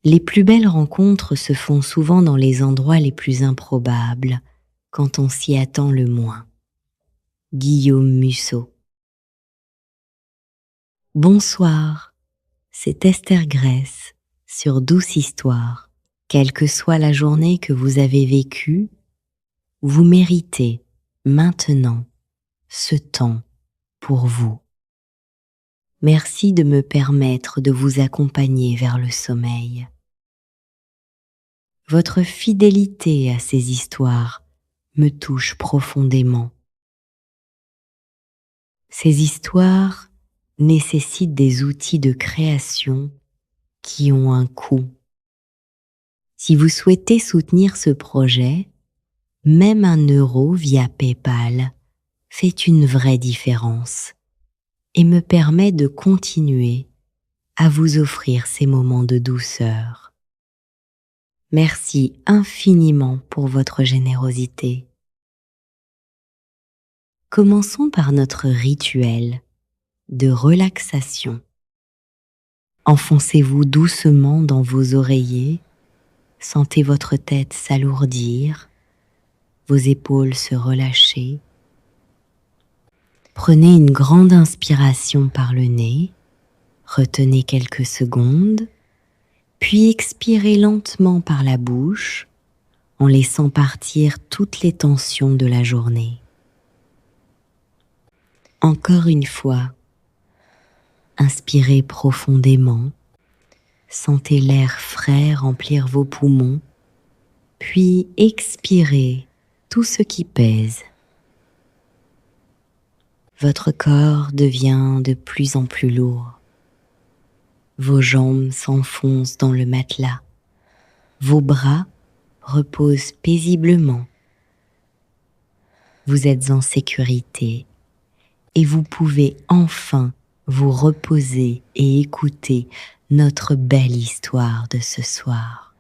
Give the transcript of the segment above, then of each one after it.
Les plus belles rencontres se font souvent dans les endroits les plus improbables, quand on s'y attend le moins. Guillaume Musso. Bonsoir, c'est Esther Grèce sur Douce Histoire. Quelle que soit la journée que vous avez vécue, vous méritez maintenant ce temps pour vous. Merci de me permettre de vous accompagner vers le sommeil. Votre fidélité à ces histoires me touche profondément. Ces histoires nécessitent des outils de création qui ont un coût. Si vous souhaitez soutenir ce projet, même 1 euro via PayPal fait une vraie différence et me permet de continuer à vous offrir ces moments de douceur. Merci infiniment pour votre générosité. Commençons par notre rituel de relaxation. Enfoncez-vous doucement dans vos oreillers, sentez votre tête s'alourdir, vos épaules se relâcher. Prenez une grande inspiration par le nez, retenez quelques secondes, puis expirez lentement par la bouche en laissant partir toutes les tensions de la journée. Encore une fois, inspirez profondément, sentez l'air frais remplir vos poumons, puis expirez tout ce qui pèse. Votre corps devient de plus en plus lourd. Vos jambes s'enfoncent dans le matelas. Vos bras reposent paisiblement. Vous êtes en sécurité et vous pouvez enfin vous reposer et écouter notre belle histoire de ce soir.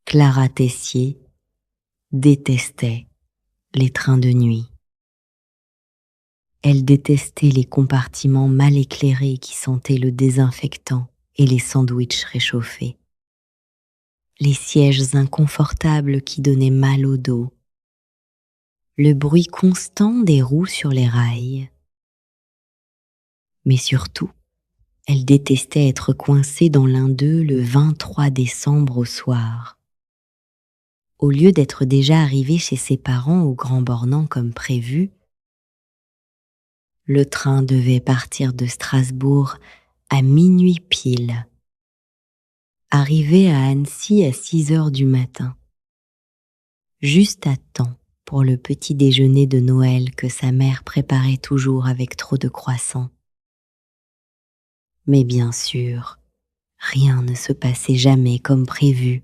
Clara Tessier détestait les trains de nuit. Elle détestait les compartiments mal éclairés qui sentaient le désinfectant et les sandwichs réchauffés. Les sièges inconfortables qui donnaient mal au dos. Le bruit constant des roues sur les rails. Mais surtout, elle détestait être coincée dans l'un d'eux le 23 décembre au soir. Au lieu d'être déjà arrivée chez ses parents au Grand Bornand comme prévu, le train devait partir de Strasbourg à minuit pile. Arriver à Annecy à 6 heures du matin. Juste à temps pour le petit déjeuner de Noël que sa mère préparait toujours avec trop de croissants. Mais bien sûr, rien ne se passait jamais comme prévu.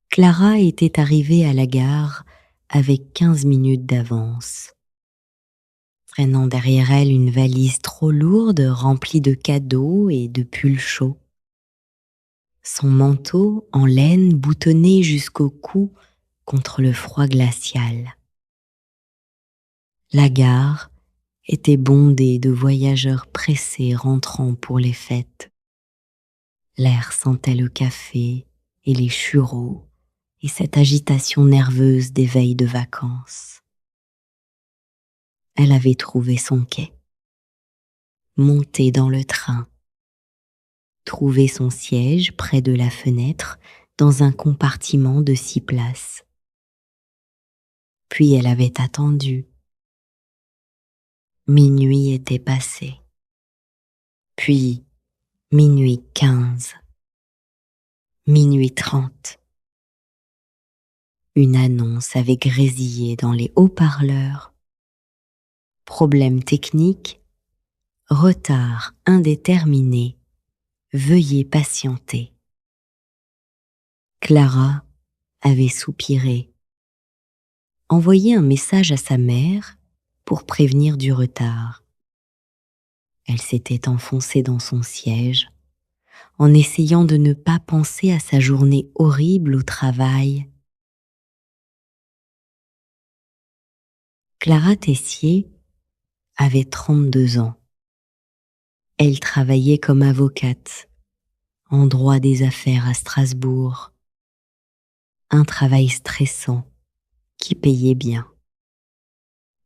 Clara était arrivée à la gare avec 15 minutes d'avance. Traînant derrière elle une valise trop lourde remplie de cadeaux et de pulls chauds. Son manteau en laine boutonné jusqu'au cou contre le froid glacial. La gare était bondée de voyageurs pressés rentrant pour les fêtes. L'air sentait le café et les churros et cette agitation nerveuse des veilles de vacances. Elle avait trouvé son quai, monté dans le train, trouvé son siège près de la fenêtre dans un compartiment de 6 places. Puis elle avait attendu. Minuit était passé. Puis minuit 15. Minuit 30. Une annonce avait grésillé dans les haut-parleurs. Problème technique, retard indéterminé, veuillez patienter. Clara avait soupiré, envoyé un message à sa mère pour prévenir du retard. Elle s'était enfoncée dans son siège, en essayant de ne pas penser à sa journée horrible au travail. Clara Tessier avait 32 ans. Elle travaillait comme avocate en droit des affaires à Strasbourg. Un travail stressant qui payait bien,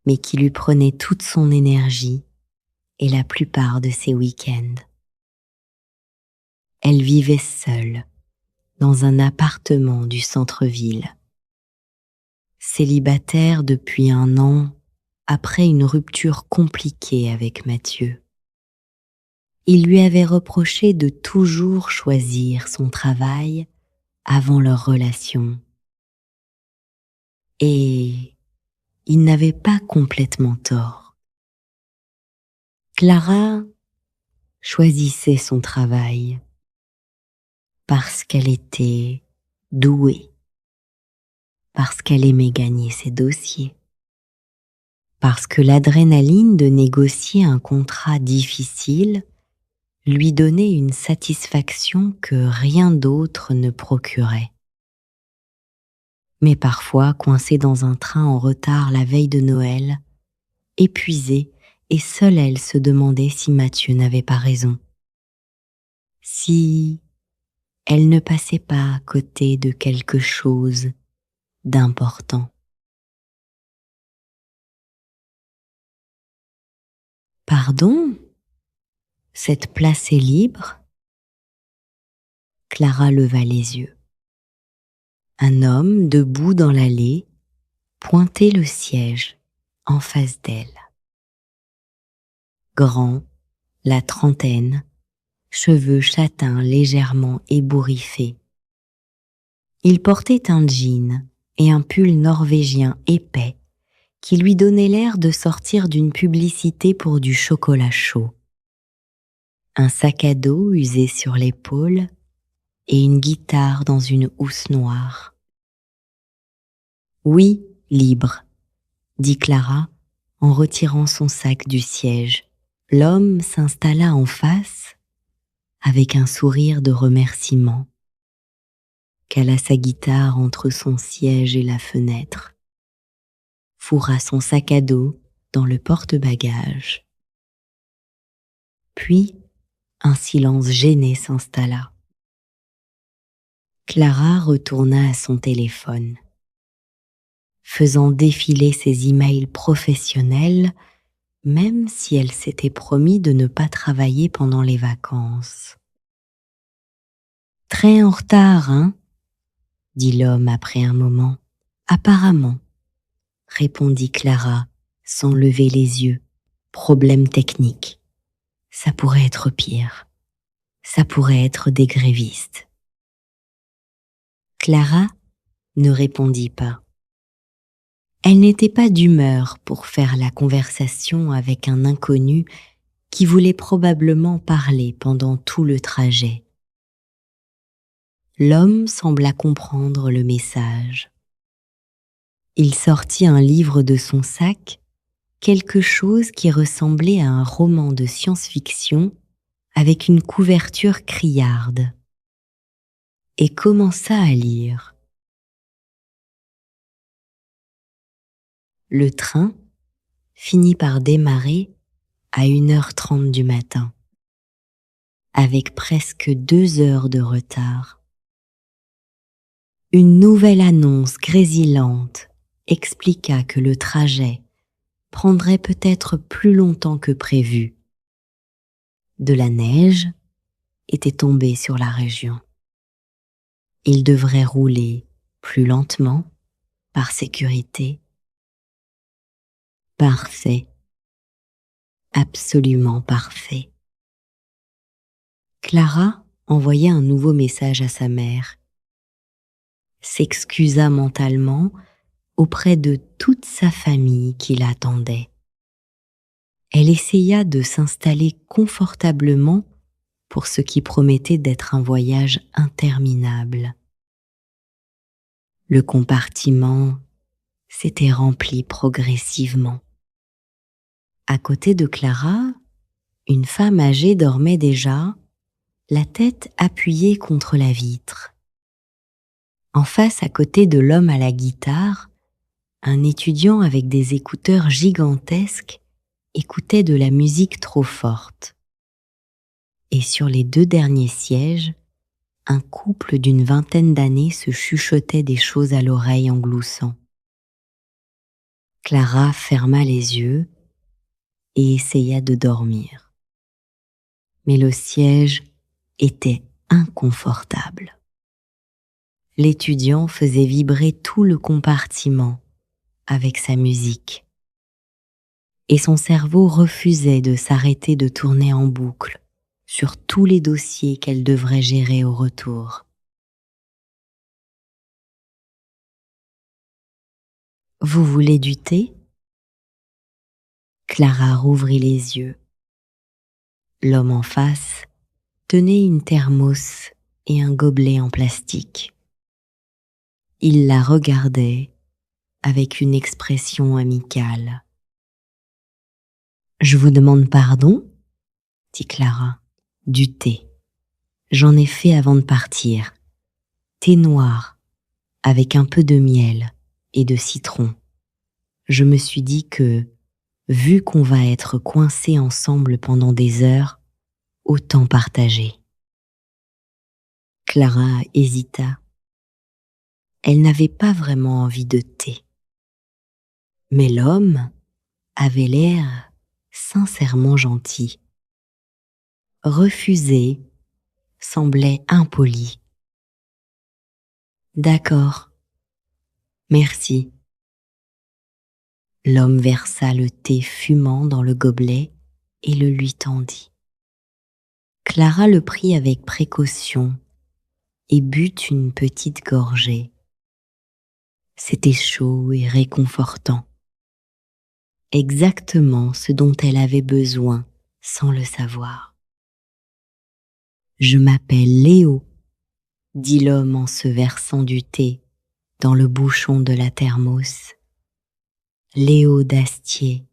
mais qui lui prenait toute son énergie et la plupart de ses week-ends. Elle vivait seule dans un appartement du centre-ville. Célibataire depuis 1 an après une rupture compliquée avec Mathieu. Il lui avait reproché de toujours choisir son travail avant leur relation. Et il n'avait pas complètement tort. Clara choisissait son travail parce qu'elle était douée, parce qu'elle aimait gagner ses dossiers, parce que l'adrénaline de négocier un contrat difficile lui donnait une satisfaction que rien d'autre ne procurait. Mais parfois, coincée dans un train en retard la veille de Noël, épuisée, et seule elle se demandait si Mathieu n'avait pas raison. Si elle ne passait pas à côté de quelque chose d'important. Pardon ? Cette place est libre ? Clara leva les yeux. Un homme, debout dans l'allée, pointait le siège en face d'elle. Grand, la trentaine, cheveux châtains légèrement ébouriffés. Il portait un jean et un pull norvégien épais qui lui donnait l'air de sortir d'une publicité pour du chocolat chaud. Un sac à dos usé sur l'épaule et une guitare dans une housse noire. « Oui, libre », dit Clara en retirant son sac du siège. L'homme s'installa en face avec un sourire de remerciement, cala sa guitare entre son siège et la fenêtre, fourra son sac à dos dans le porte-bagages. Puis, un silence gêné s'installa. Clara retourna à son téléphone, faisant défiler ses emails professionnels, même si elle s'était promis de ne pas travailler pendant les vacances. « Très en retard, hein ?» dit l'homme après un moment. « Apparemment, » répondit Clara sans lever les yeux. « Problème technique. Ça pourrait être pire. Ça pourrait être des grévistes. » Clara ne répondit pas. Elle n'était pas d'humeur pour faire la conversation avec un inconnu qui voulait probablement parler pendant tout le trajet. L'homme sembla comprendre le message. Il sortit un livre de son sac, quelque chose qui ressemblait à un roman de science-fiction avec une couverture criarde, et commença à lire. Le train finit par démarrer à 1h30 du matin, avec presque 2 heures de retard. Une nouvelle annonce grésillante expliqua que le trajet prendrait peut-être plus longtemps que prévu. De la neige était tombée sur la région. Il devrait rouler plus lentement, par sécurité. Parfait, absolument parfait. Clara envoya un nouveau message à sa mère, s'excusa mentalement auprès de toute sa famille qui l'attendait. Elle essaya de s'installer confortablement pour ce qui promettait d'être un voyage interminable. Le compartiment s'était rempli progressivement. À côté de Clara, une femme âgée dormait déjà, la tête appuyée contre la vitre. En face, à côté de l'homme à la guitare, un étudiant avec des écouteurs gigantesques écoutait de la musique trop forte. Et sur les 2 derniers sièges, un couple d'une vingtaine d'années se chuchotait des choses à l'oreille en gloussant. Clara ferma les yeux et essaya de dormir. Mais le siège était inconfortable. L'étudiant faisait vibrer tout le compartiment avec sa musique. Et son cerveau refusait de s'arrêter de tourner en boucle sur tous les dossiers qu'elle devrait gérer au retour. Vous voulez du thé? Clara rouvrit les yeux. L'homme en face tenait une thermos et un gobelet en plastique. Il la regardait avec une expression amicale. « Je vous demande pardon ?» dit Clara. « Du thé. J'en ai fait avant de partir. Thé noir, avec un peu de miel et de citron. Je me suis dit que, vu qu'on va être coincés ensemble pendant des heures, autant partager. » Clara hésita. Elle n'avait pas vraiment envie de thé. Mais l'homme avait l'air sincèrement gentil. Refuser semblait impoli. « D'accord, merci. » L'homme versa le thé fumant dans le gobelet et le lui tendit. Clara le prit avec précaution et but une petite gorgée. C'était chaud et réconfortant. Exactement ce dont elle avait besoin sans le savoir. « Je m'appelle Léo », dit l'homme en se versant du thé dans le bouchon de la thermos. « Léo d'Astier. »«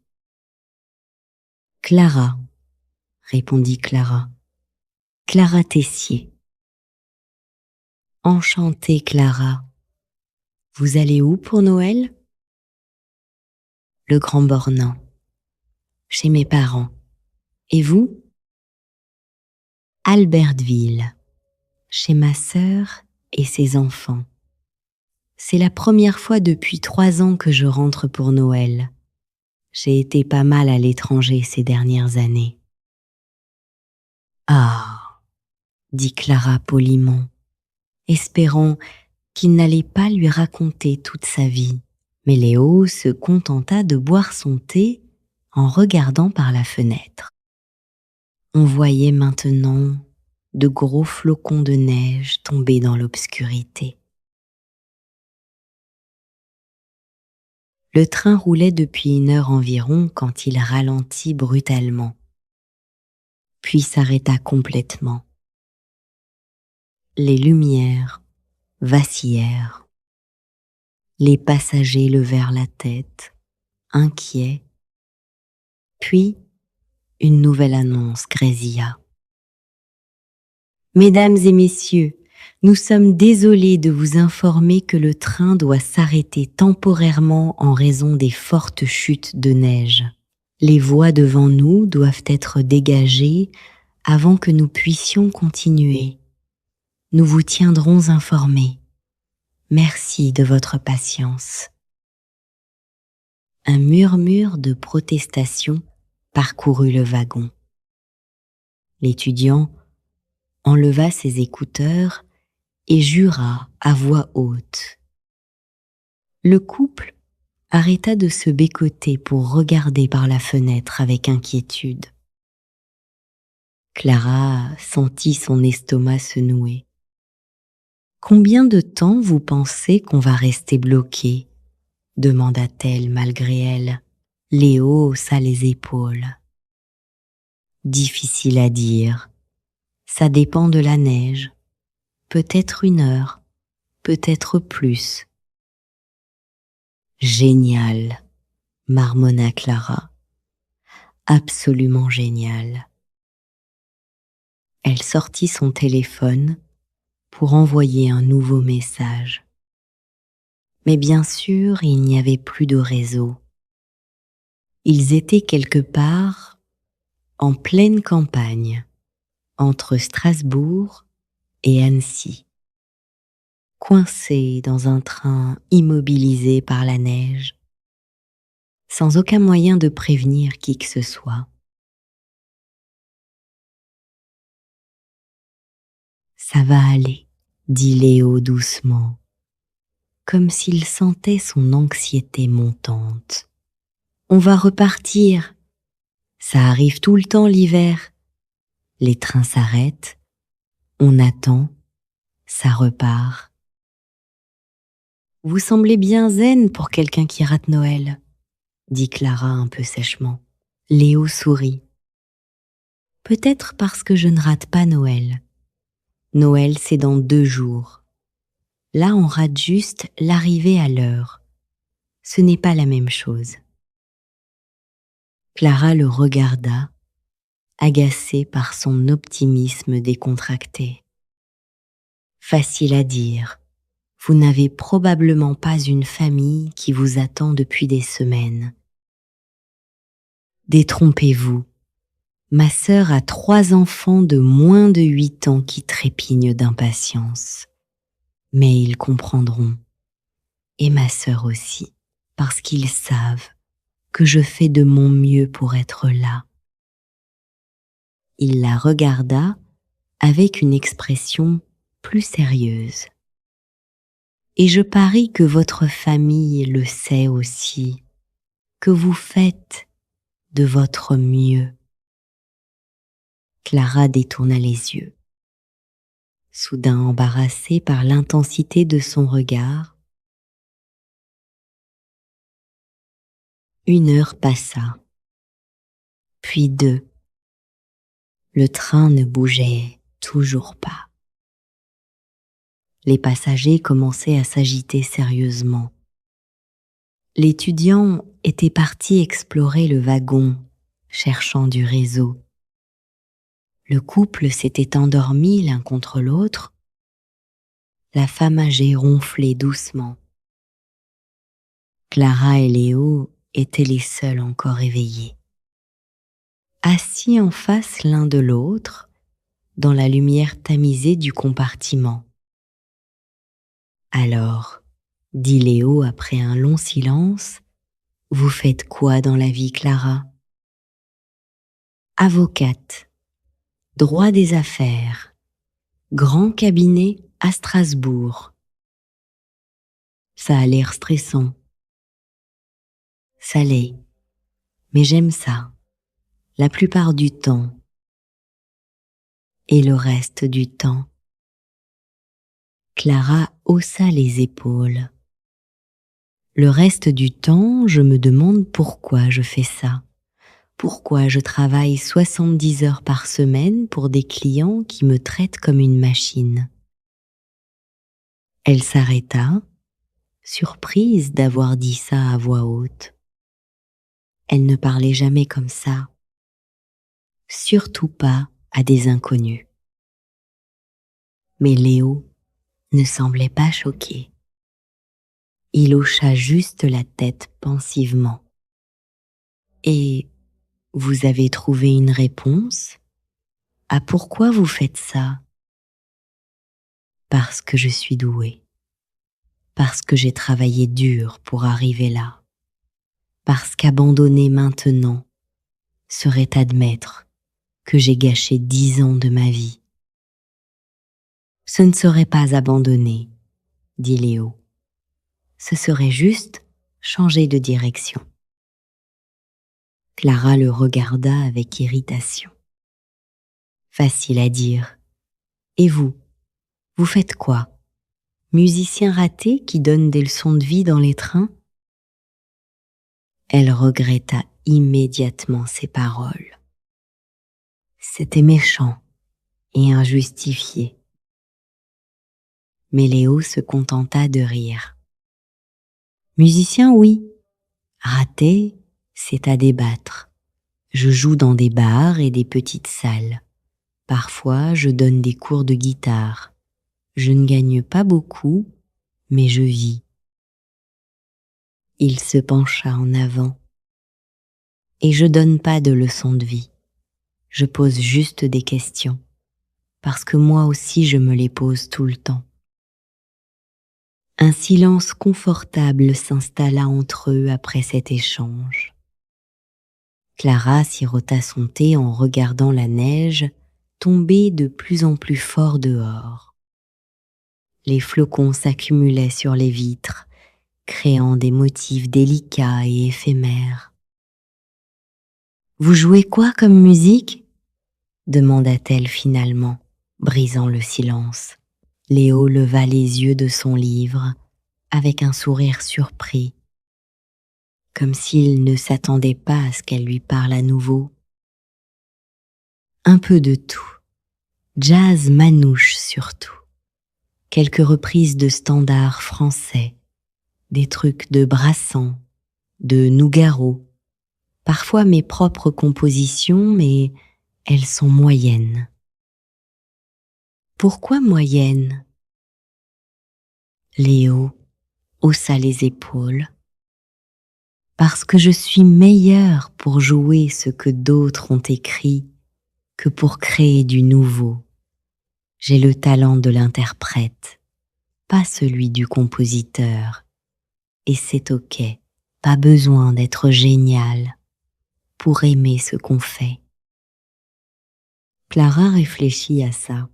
Clara », répondit Clara. « Clara Tessier. »« Enchantée, Clara. Vous allez où pour Noël ?»« Le Grand Bornand. Chez mes parents. Et vous ?»« Albertville. Chez ma sœur et ses enfants. C'est la première fois depuis 3 ans que je rentre pour Noël. J'ai été pas mal à l'étranger ces dernières années. »« Ah !» dit Clara poliment, espérant qu'il n'allait pas lui raconter toute sa vie. Mais Léo se contenta de boire son thé en regardant par la fenêtre. On voyait maintenant de gros flocons de neige tomber dans l'obscurité. Le train roulait depuis 1 heure environ quand il ralentit brutalement, puis s'arrêta complètement. Les lumières vacillèrent. Les passagers levèrent la tête, inquiets. Puis, une nouvelle annonce grésilla. « Mesdames et messieurs, nous sommes désolés de vous informer que le train doit s'arrêter temporairement en raison des fortes chutes de neige. Les voies devant nous doivent être dégagées avant que nous puissions continuer. Nous vous tiendrons informés. Merci de votre patience. » Un murmure de protestation parcourut le wagon. L'étudiant enleva ses écouteurs et jura à voix haute. Le couple arrêta de se bécoter pour regarder par la fenêtre avec inquiétude. Clara sentit son estomac se nouer. « Combien de temps vous pensez qu'on va rester bloqué ?» demanda-t-elle malgré elle. Léo haussa les épaules. « Difficile à dire. Ça dépend de la neige. Peut-être 1 heure, peut-être plus. »« Génial !» marmonna Clara. « Absolument génial. » Elle sortit son téléphone pour envoyer un nouveau message. Mais bien sûr, il n'y avait plus de réseau. Ils étaient quelque part en pleine campagne, entre Strasbourg et Annecy, coincés dans un train immobilisé par la neige, sans aucun moyen de prévenir qui que ce soit. Ça va aller, dit Léo doucement, comme s'il sentait son anxiété montante. On va repartir. Ça arrive tout le temps l'hiver. Les trains s'arrêtent, on attend, ça repart. Vous semblez bien zen pour quelqu'un qui rate Noël, dit Clara un peu sèchement. Léo sourit. Peut-être parce que je ne rate pas Noël. Noël, c'est dans 2 jours. Là, on rate juste l'arrivée à l'heure. Ce n'est pas la même chose. Clara le regarda, agacée par son optimisme décontracté. Facile à dire, vous n'avez probablement pas une famille qui vous attend depuis des semaines. Détrompez-vous, ma sœur a 3 enfants de moins de 8 ans qui trépignent d'impatience. Mais ils comprendront, et ma sœur aussi, parce qu'ils savent que je fais de mon mieux pour être là. Il la regarda avec une expression plus sérieuse. Et je parie que votre famille le sait aussi, que vous faites de votre mieux. Clara détourna les yeux. Soudain embarrassée par l'intensité de son regard, 1 heure passa, puis 2. Le train ne bougeait toujours pas. Les passagers commençaient à s'agiter sérieusement. L'étudiant était parti explorer le wagon, cherchant du réseau. Le couple s'était endormi l'un contre l'autre. La femme âgée ronflait doucement. Clara et Léo étaient les seuls encore éveillés. Assis en face l'un de l'autre, dans la lumière tamisée du compartiment. Alors, dit Léo après un long silence, vous faites quoi dans la vie, Clara? Avocate, droit des affaires, grand cabinet à Strasbourg. Ça a l'air stressant. Ça l'est, mais j'aime ça, la plupart du temps. Et le reste du temps? Clara haussa les épaules. Le reste du temps, je me demande pourquoi je fais ça. Pourquoi je travaille 70 heures par semaine pour des clients qui me traitent comme une machine. Elle s'arrêta, surprise d'avoir dit ça à voix haute. Elle ne parlait jamais comme ça, surtout pas à des inconnus. Mais Léo ne semblait pas choqué. Il hocha juste la tête pensivement. Et vous avez trouvé une réponse à pourquoi vous faites ça? Parce que je suis douée. Parce que j'ai travaillé dur pour arriver là. Parce qu'abandonner maintenant serait admettre que j'ai gâché 10 ans de ma vie. Ce ne serait pas abandonner, dit Léo. Ce serait juste changer de direction. Clara le regarda avec irritation. Facile à dire. Et vous faites quoi? Musicien raté qui donne des leçons de vie dans les trains? Elle regretta immédiatement ses paroles. C'était méchant et injustifié. Mais Léo se contenta de rire. Musicien, oui. Raté, c'est à débattre. Je joue dans des bars et des petites salles. Parfois, je donne des cours de guitare. Je ne gagne pas beaucoup, mais je vis. Il se pencha en avant. Et je donne pas de leçons de vie. Je pose juste des questions. Parce que moi aussi je me les pose tout le temps. Un silence confortable s'installa entre eux après cet échange. Clara sirota son thé en regardant la neige tomber de plus en plus fort dehors. Les flocons s'accumulaient sur les vitres, créant des motifs délicats et éphémères. « Vous jouez quoi comme musique ?» demanda-t-elle finalement, brisant le silence. Léo leva les yeux de son livre avec un sourire surpris, comme s'il ne s'attendait pas à ce qu'elle lui parle à nouveau. Un peu de tout, jazz manouche surtout, quelques reprises de standards français, des trucs de Brassens, de Nougaro, parfois mes propres compositions, mais elles sont moyennes. Pourquoi moyennes ? Léo haussa les épaules. Parce que je suis meilleure pour jouer ce que d'autres ont écrit que pour créer du nouveau. J'ai le talent de l'interprète, pas celui du compositeur. Et c'est ok, pas besoin d'être génial pour aimer ce qu'on fait. Clara réfléchit à ça.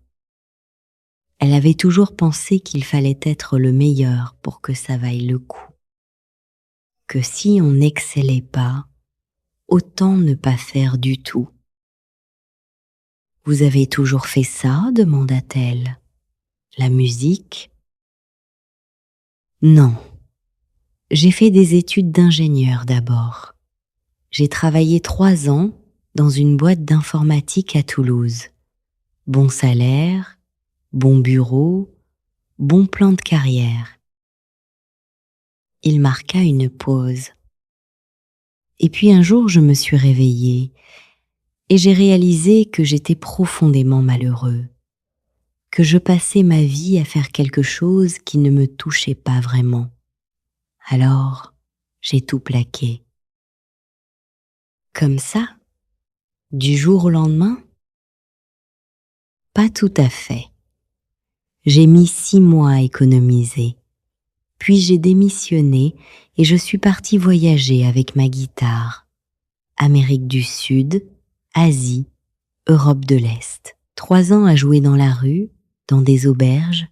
Elle avait toujours pensé qu'il fallait être le meilleur pour que ça vaille le coup. Que si on n'excellait pas, autant ne pas faire du tout. « Vous avez toujours fait ça ?» demanda-t-elle. « La musique ?» Non. J'ai fait des études d'ingénieur d'abord. J'ai travaillé 3 ans dans une boîte d'informatique à Toulouse. Bon salaire, bon bureau, bon plan de carrière. Il marqua une pause. Et puis un jour, je me suis réveillée et j'ai réalisé que j'étais profondément malheureux, que je passais ma vie à faire quelque chose qui ne me touchait pas vraiment. Alors, j'ai tout plaqué. Comme ça, du jour au lendemain ? Pas tout à fait. J'ai mis 6 mois à économiser. Puis j'ai démissionné et je suis partie voyager avec ma guitare. Amérique du Sud, Asie, Europe de l'Est. 3 ans à jouer dans la rue, dans des auberges,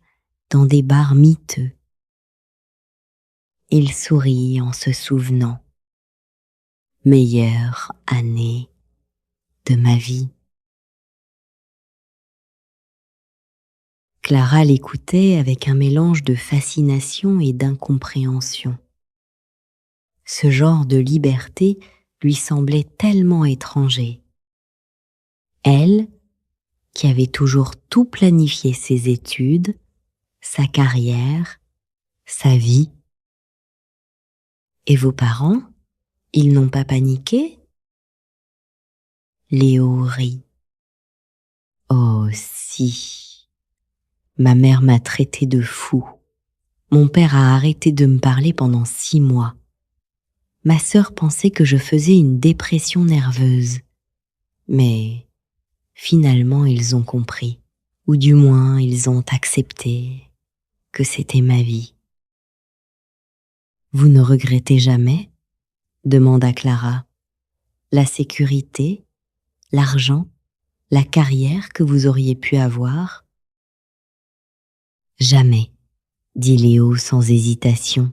dans des bars miteux. Il sourit en se souvenant. Meilleure année de ma vie. Clara l'écoutait avec un mélange de fascination et d'incompréhension. Ce genre de liberté lui semblait tellement étranger. Elle, qui avait toujours tout planifié, ses études, sa carrière, sa vie. Et vos parents, ils n'ont pas paniqué ? Léo rit. Oh si, ma mère m'a traité de fou. Mon père a arrêté de me parler pendant 6 mois. Ma sœur pensait que je faisais une dépression nerveuse. Mais finalement, ils ont compris, ou du moins ils ont accepté que c'était ma vie. Vous ne regrettez jamais ? demanda Clara. La sécurité, l'argent, la carrière que vous auriez pu avoir ? Jamais, dit Léo sans hésitation.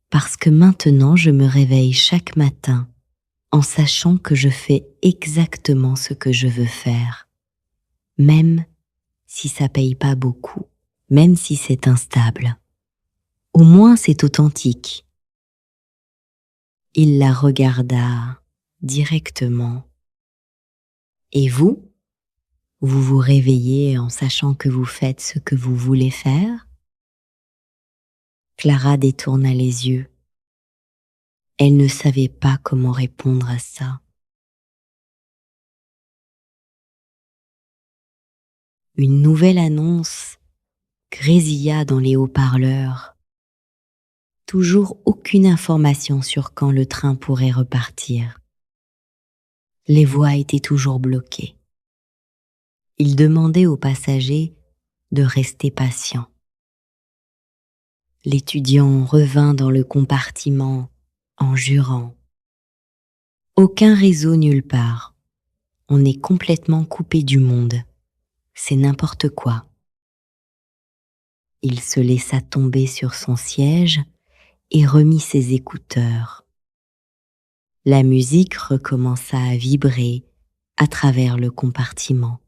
Parce que maintenant je me réveille chaque matin en sachant que je fais exactement ce que je veux faire, même si ça paye pas beaucoup, même si c'est instable. Au moins c'est authentique. Il la regarda directement. Et vous ? Vous vous réveillez en sachant que vous faites ce que vous voulez faire ? Clara détourna les yeux. Elle ne savait pas comment répondre à ça. Une nouvelle annonce grésilla dans les haut-parleurs. toujours aucune information sur quand le train pourrait repartir. Les voies étaient toujours bloquées. Il demandait aux passagers de rester patients. L'étudiant revint dans le compartiment en jurant. Aucun réseau nulle part. On est complètement coupé du monde. C'est n'importe quoi. Il se laissa tomber sur son siège et remit ses écouteurs. La musique recommença à vibrer à travers le compartiment.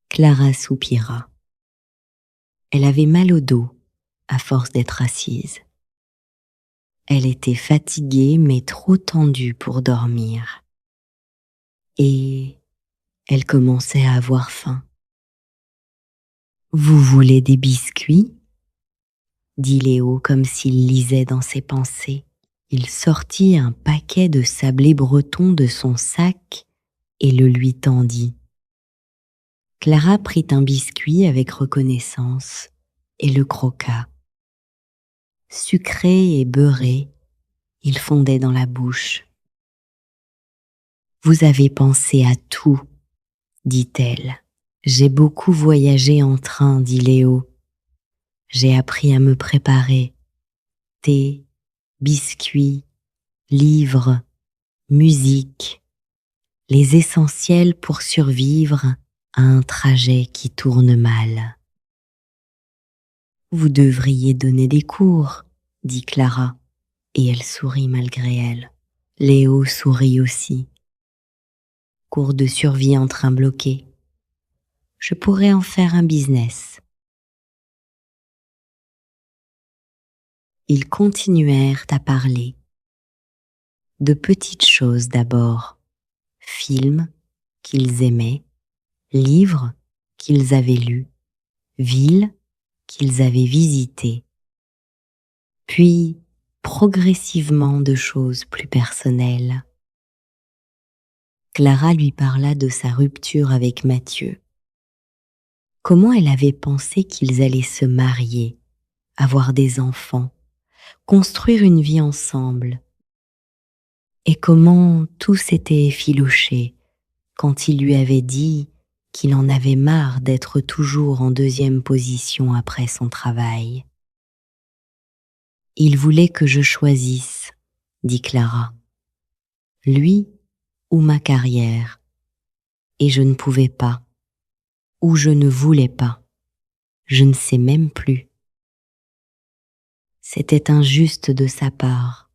Clara soupira. Elle avait mal au dos à force d'être assise. Elle était fatiguée mais trop tendue pour dormir. Et elle commençait à avoir faim. « Vous voulez des biscuits ?» dit Léo comme s'il lisait dans ses pensées. Il sortit un paquet de sablés bretons de son sac et le lui tendit. Clara prit un biscuit avec reconnaissance et le croqua. Sucré et beurré, il fondait dans la bouche. « Vous avez pensé à tout, » dit-elle. « J'ai beaucoup voyagé en train, » dit Léo. « J'ai appris à me préparer. Thé, biscuits, livres, musique, les essentiels pour survivre à un trajet qui tourne mal. » « Vous devriez donner des cours, » dit Clara, et elle sourit malgré elle. Léo sourit aussi. « Cours de survie en train bloqué. Je pourrais en faire un business. » Ils continuèrent à parler. De petites choses d'abord, films qu'ils aimaient, livres qu'ils avaient lus, villes qu'ils avaient visitées, puis progressivement de choses plus personnelles. Clara lui parla de sa rupture avec Mathieu. Comment elle avait pensé qu'ils allaient se marier, avoir des enfants, construire une vie ensemble, et comment tout s'était effiloché quand il lui avait dit qu'il en avait marre d'être toujours en deuxième position après son travail. « Il voulait que je choisisse, » dit Clara, « lui ou ma carrière, et je ne pouvais pas, ou je ne voulais pas, je ne sais même plus. » « C'était injuste de sa part, »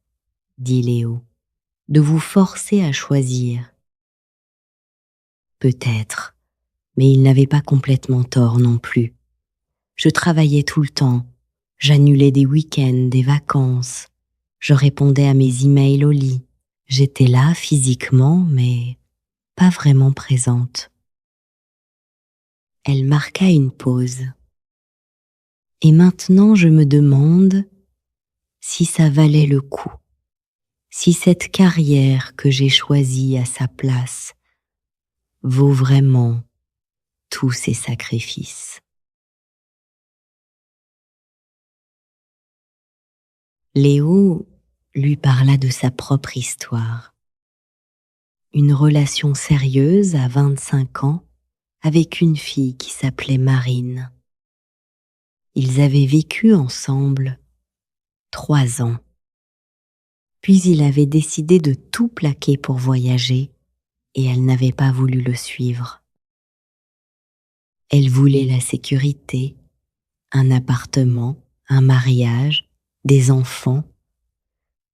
dit Léo, « de vous forcer à choisir. » Peut-être, mais il n'avait pas complètement tort non plus. Je travaillais tout le temps, j'annulais des week-ends, des vacances, je répondais à mes emails au lit. J'étais là physiquement, mais pas vraiment présente. Elle marqua une pause. Et maintenant je me demande si ça valait le coup, si cette carrière que j'ai choisie à sa place vaut vraiment tous ces sacrifices. Léo lui parla de sa propre histoire. Une relation sérieuse à 25 ans avec une fille qui s'appelait Marine. Ils avaient vécu ensemble 3 ans. Puis il avait décidé de tout plaquer pour voyager et elle n'avait pas voulu le suivre. Elle voulait la sécurité, un appartement, un mariage, des enfants,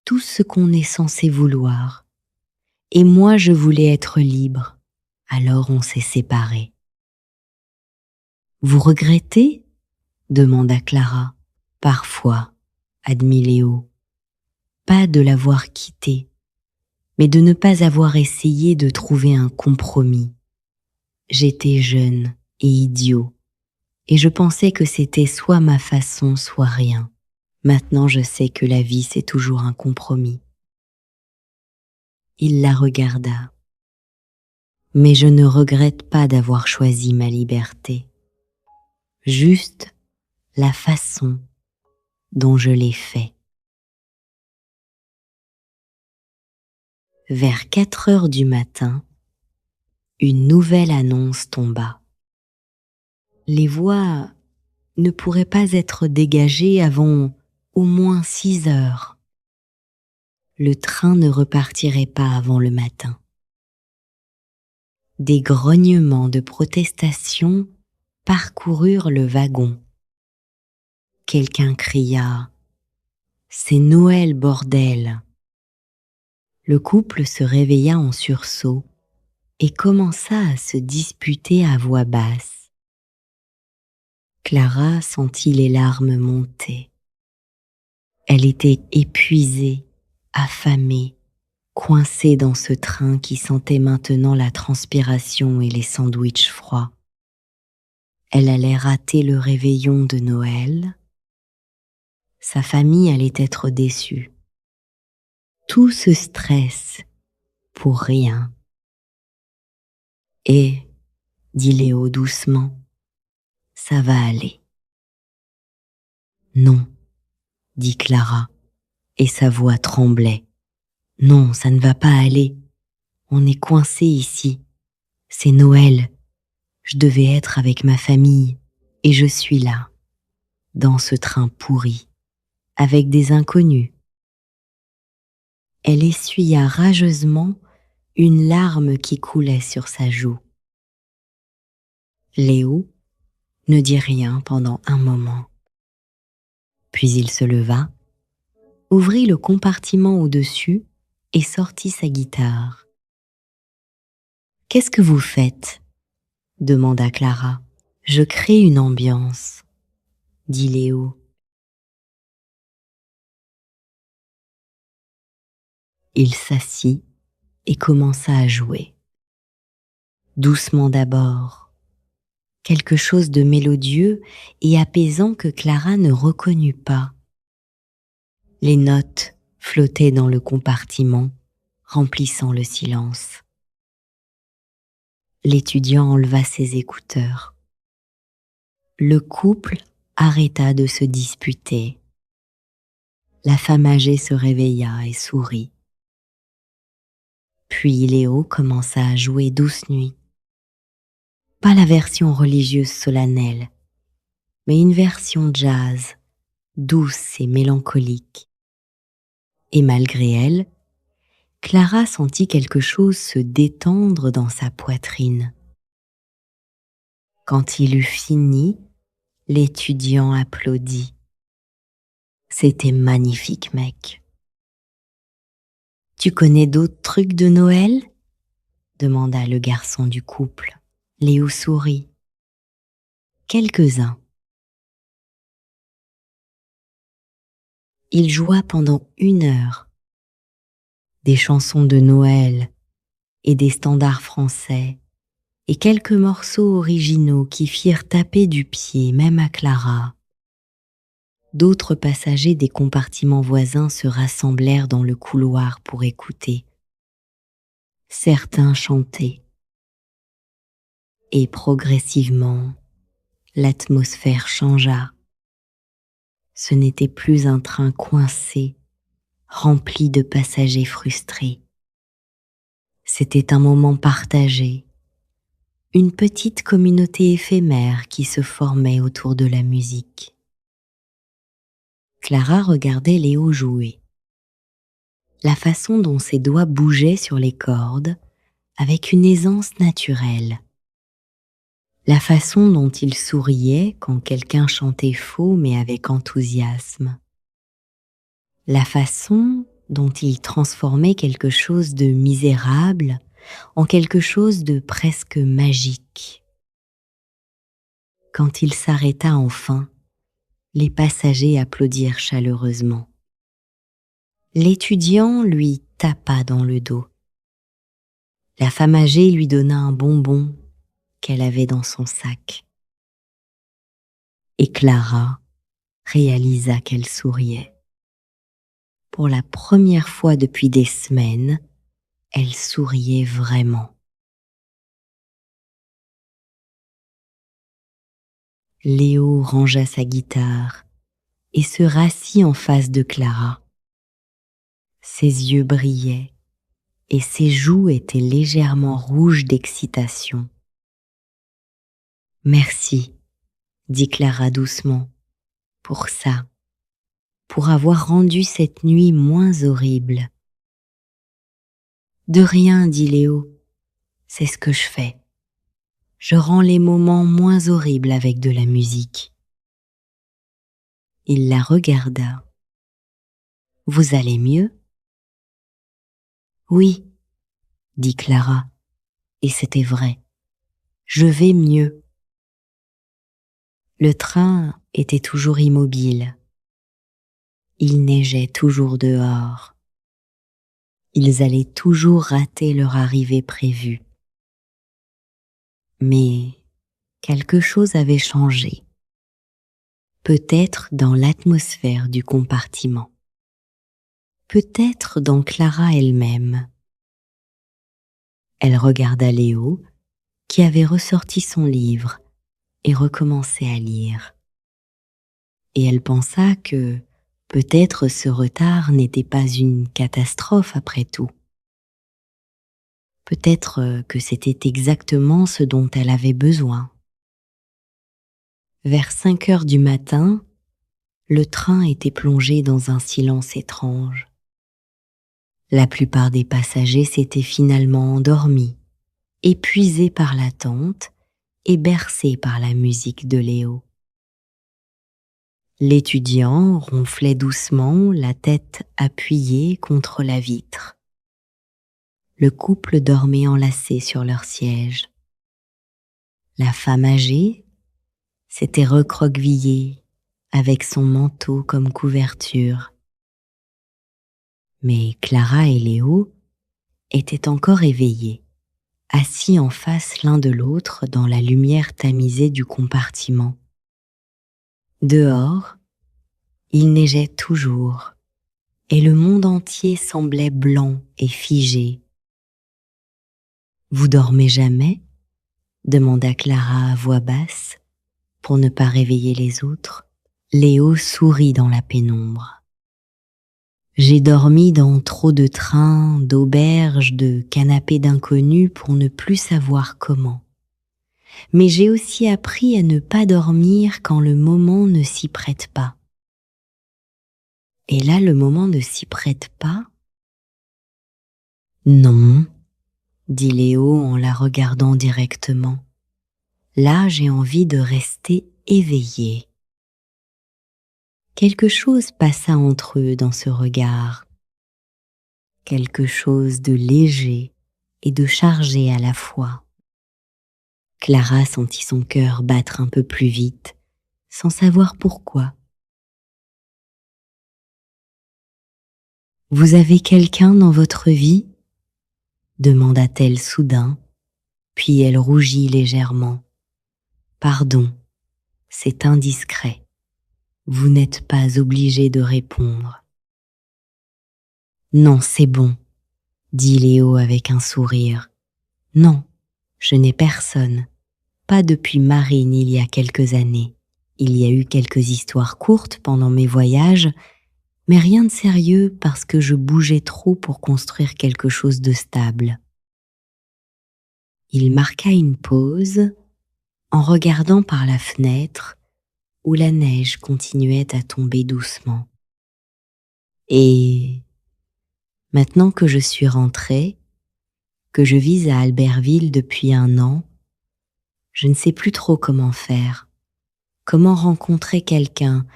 tout ce qu'on est censé vouloir. Et moi je voulais être libre, alors on s'est séparés. « Vous regrettez ?» demanda Clara. « Parfois, » admit Léo. « Pas de l'avoir quitté, mais de ne pas avoir essayé de trouver un compromis. J'étais jeune et idiot, et je pensais que c'était soit ma façon, soit rien. Maintenant je sais que la vie c'est toujours un compromis. » Il la regarda. « Mais je ne regrette pas d'avoir choisi ma liberté. Juste la façon dont je l'ai fait. Vers 4 heures du matin, une nouvelle annonce tomba. Les voies ne pourraient pas être dégagées avant au moins 6 heures. Le train ne repartirait pas avant le matin. Des grognements de protestation parcoururent le wagon. Quelqu'un cria « C'est Noël, bordel !» Le couple se réveilla en sursaut et commença à se disputer à voix basse. Clara sentit les larmes monter. Elle était épuisée, affamée, coincée dans ce train qui sentait maintenant la transpiration et les sandwichs froids. Elle allait rater le réveillon de Noël. Sa famille allait être déçue. Tout ce stress pour rien. Et, dit Léo doucement, ça va aller. Non, dit Clara, et sa voix tremblait. Non, ça ne va pas aller. On est coincé ici. C'est Noël. Je devais être avec ma famille, et je suis là, dans ce train pourri, avec des inconnus. Elle essuya rageusement une larme qui coulait sur sa joue. Léo ne dit rien pendant un moment. Puis il se leva, ouvrit le compartiment au-dessus et sortit sa guitare. « Qu'est-ce que vous faites ?» demanda Clara. « Je crée une ambiance, » dit Léo. Il s'assit et commença à jouer. Doucement d'abord, quelque chose de mélodieux et apaisant que Clara ne reconnut pas. Les notes flottaient dans le compartiment, remplissant le silence. L'étudiant enleva ses écouteurs. Le couple arrêta de se disputer. La femme âgée se réveilla et sourit. Puis Léo commença à jouer Douce Nuit. Pas la version religieuse solennelle, mais une version jazz, douce et mélancolique. Et malgré elle, Clara sentit quelque chose se détendre dans sa poitrine. Quand il eut fini, l'étudiant applaudit. C'était magnifique, mec. Tu connais d'autres trucs de Noël ? Demanda le garçon du couple. Léo sourit. Quelques-uns. Il joua pendant 1 heure. Des chansons de Noël et des standards français et quelques morceaux originaux qui firent taper du pied même à Clara. D'autres passagers des compartiments voisins se rassemblèrent dans le couloir pour écouter. Certains chantaient. Et progressivement, l'atmosphère changea. Ce n'était plus un train coincé, rempli de passagers frustrés. C'était un moment partagé, une petite communauté éphémère qui se formait autour de la musique. Clara regardait Léo jouer. La façon dont ses doigts bougeaient sur les cordes avec une aisance naturelle. La façon dont il souriait quand quelqu'un chantait faux mais avec enthousiasme. La façon dont il transformait quelque chose de misérable en quelque chose de presque magique. Quand il s'arrêta enfin, les passagers applaudirent chaleureusement. L'étudiant lui tapa dans le dos. La femme âgée lui donna un bonbon qu'elle avait dans son sac. Et Clara réalisa qu'elle souriait. Pour la première fois depuis des semaines, elle souriait vraiment. Léo rangea sa guitare et se rassit en face de Clara. Ses yeux brillaient et ses joues étaient légèrement rouges d'excitation. « Merci, » dit Clara doucement, « pour ça, pour avoir rendu cette nuit moins horrible. »« De rien, » dit Léo, « c'est ce que je fais. Je rends les moments moins horribles avec de la musique. » Il la regarda. « Vous allez mieux ?»« Oui, » dit Clara, et c'était vrai. « Je vais mieux. » Le train était toujours immobile. Il neigeait toujours dehors. Ils allaient toujours rater leur arrivée prévue. Mais quelque chose avait changé. Peut-être dans l'atmosphère du compartiment. Peut-être dans Clara elle-même. Elle regarda Léo, qui avait ressorti son livre et recommencé à lire. Et elle pensa que peut-être ce retard n'était pas une catastrophe après tout. Peut-être que c'était exactement ce dont elle avait besoin. Vers 5 heures du matin, le train était plongé dans un silence étrange. La plupart des passagers s'étaient finalement endormis, épuisés par l'attente et bercés par la musique de Léo. L'étudiant ronflait doucement, la tête appuyée contre la vitre. Le couple dormait enlacé sur leur siège. La femme âgée s'était recroquevillée avec son manteau comme couverture. Mais Clara et Léo étaient encore éveillés, assis en face l'un de l'autre dans la lumière tamisée du compartiment. Dehors, il neigeait toujours, et le monde entier semblait blanc et figé. « Vous dormez jamais ?» demanda Clara à voix basse, pour ne pas réveiller les autres. Léo sourit dans la pénombre. « J'ai dormi dans trop de trains, d'auberges, de canapés d'inconnus pour ne plus savoir comment. Mais j'ai aussi appris à ne pas dormir quand le moment ne s'y prête pas. » Et là, le moment ne s'y prête pas ? « Non, » dit Léo en la regardant directement. « Là, j'ai envie de rester éveillé. » Quelque chose passa entre eux dans ce regard. Quelque chose de léger et de chargé à la fois. Clara sentit son cœur battre un peu plus vite, sans savoir pourquoi. « Vous avez quelqu'un dans votre vie ?» demanda-t-elle soudain, puis elle rougit légèrement. « Pardon, c'est indiscret. Vous n'êtes pas obligé de répondre. »« Non, c'est bon, » dit Léo avec un sourire. « Non, je n'ai personne, pas depuis Marine il y a quelques années. Il y a eu quelques histoires courtes pendant mes voyages, mais rien de sérieux parce que je bougeais trop pour construire quelque chose de stable. » Il marqua une pause en regardant par la fenêtre où la neige continuait à tomber doucement. « Et maintenant que je suis rentrée, que je vis à Albertville depuis 1 an, je ne sais plus trop comment faire. Comment rencontrer quelqu'un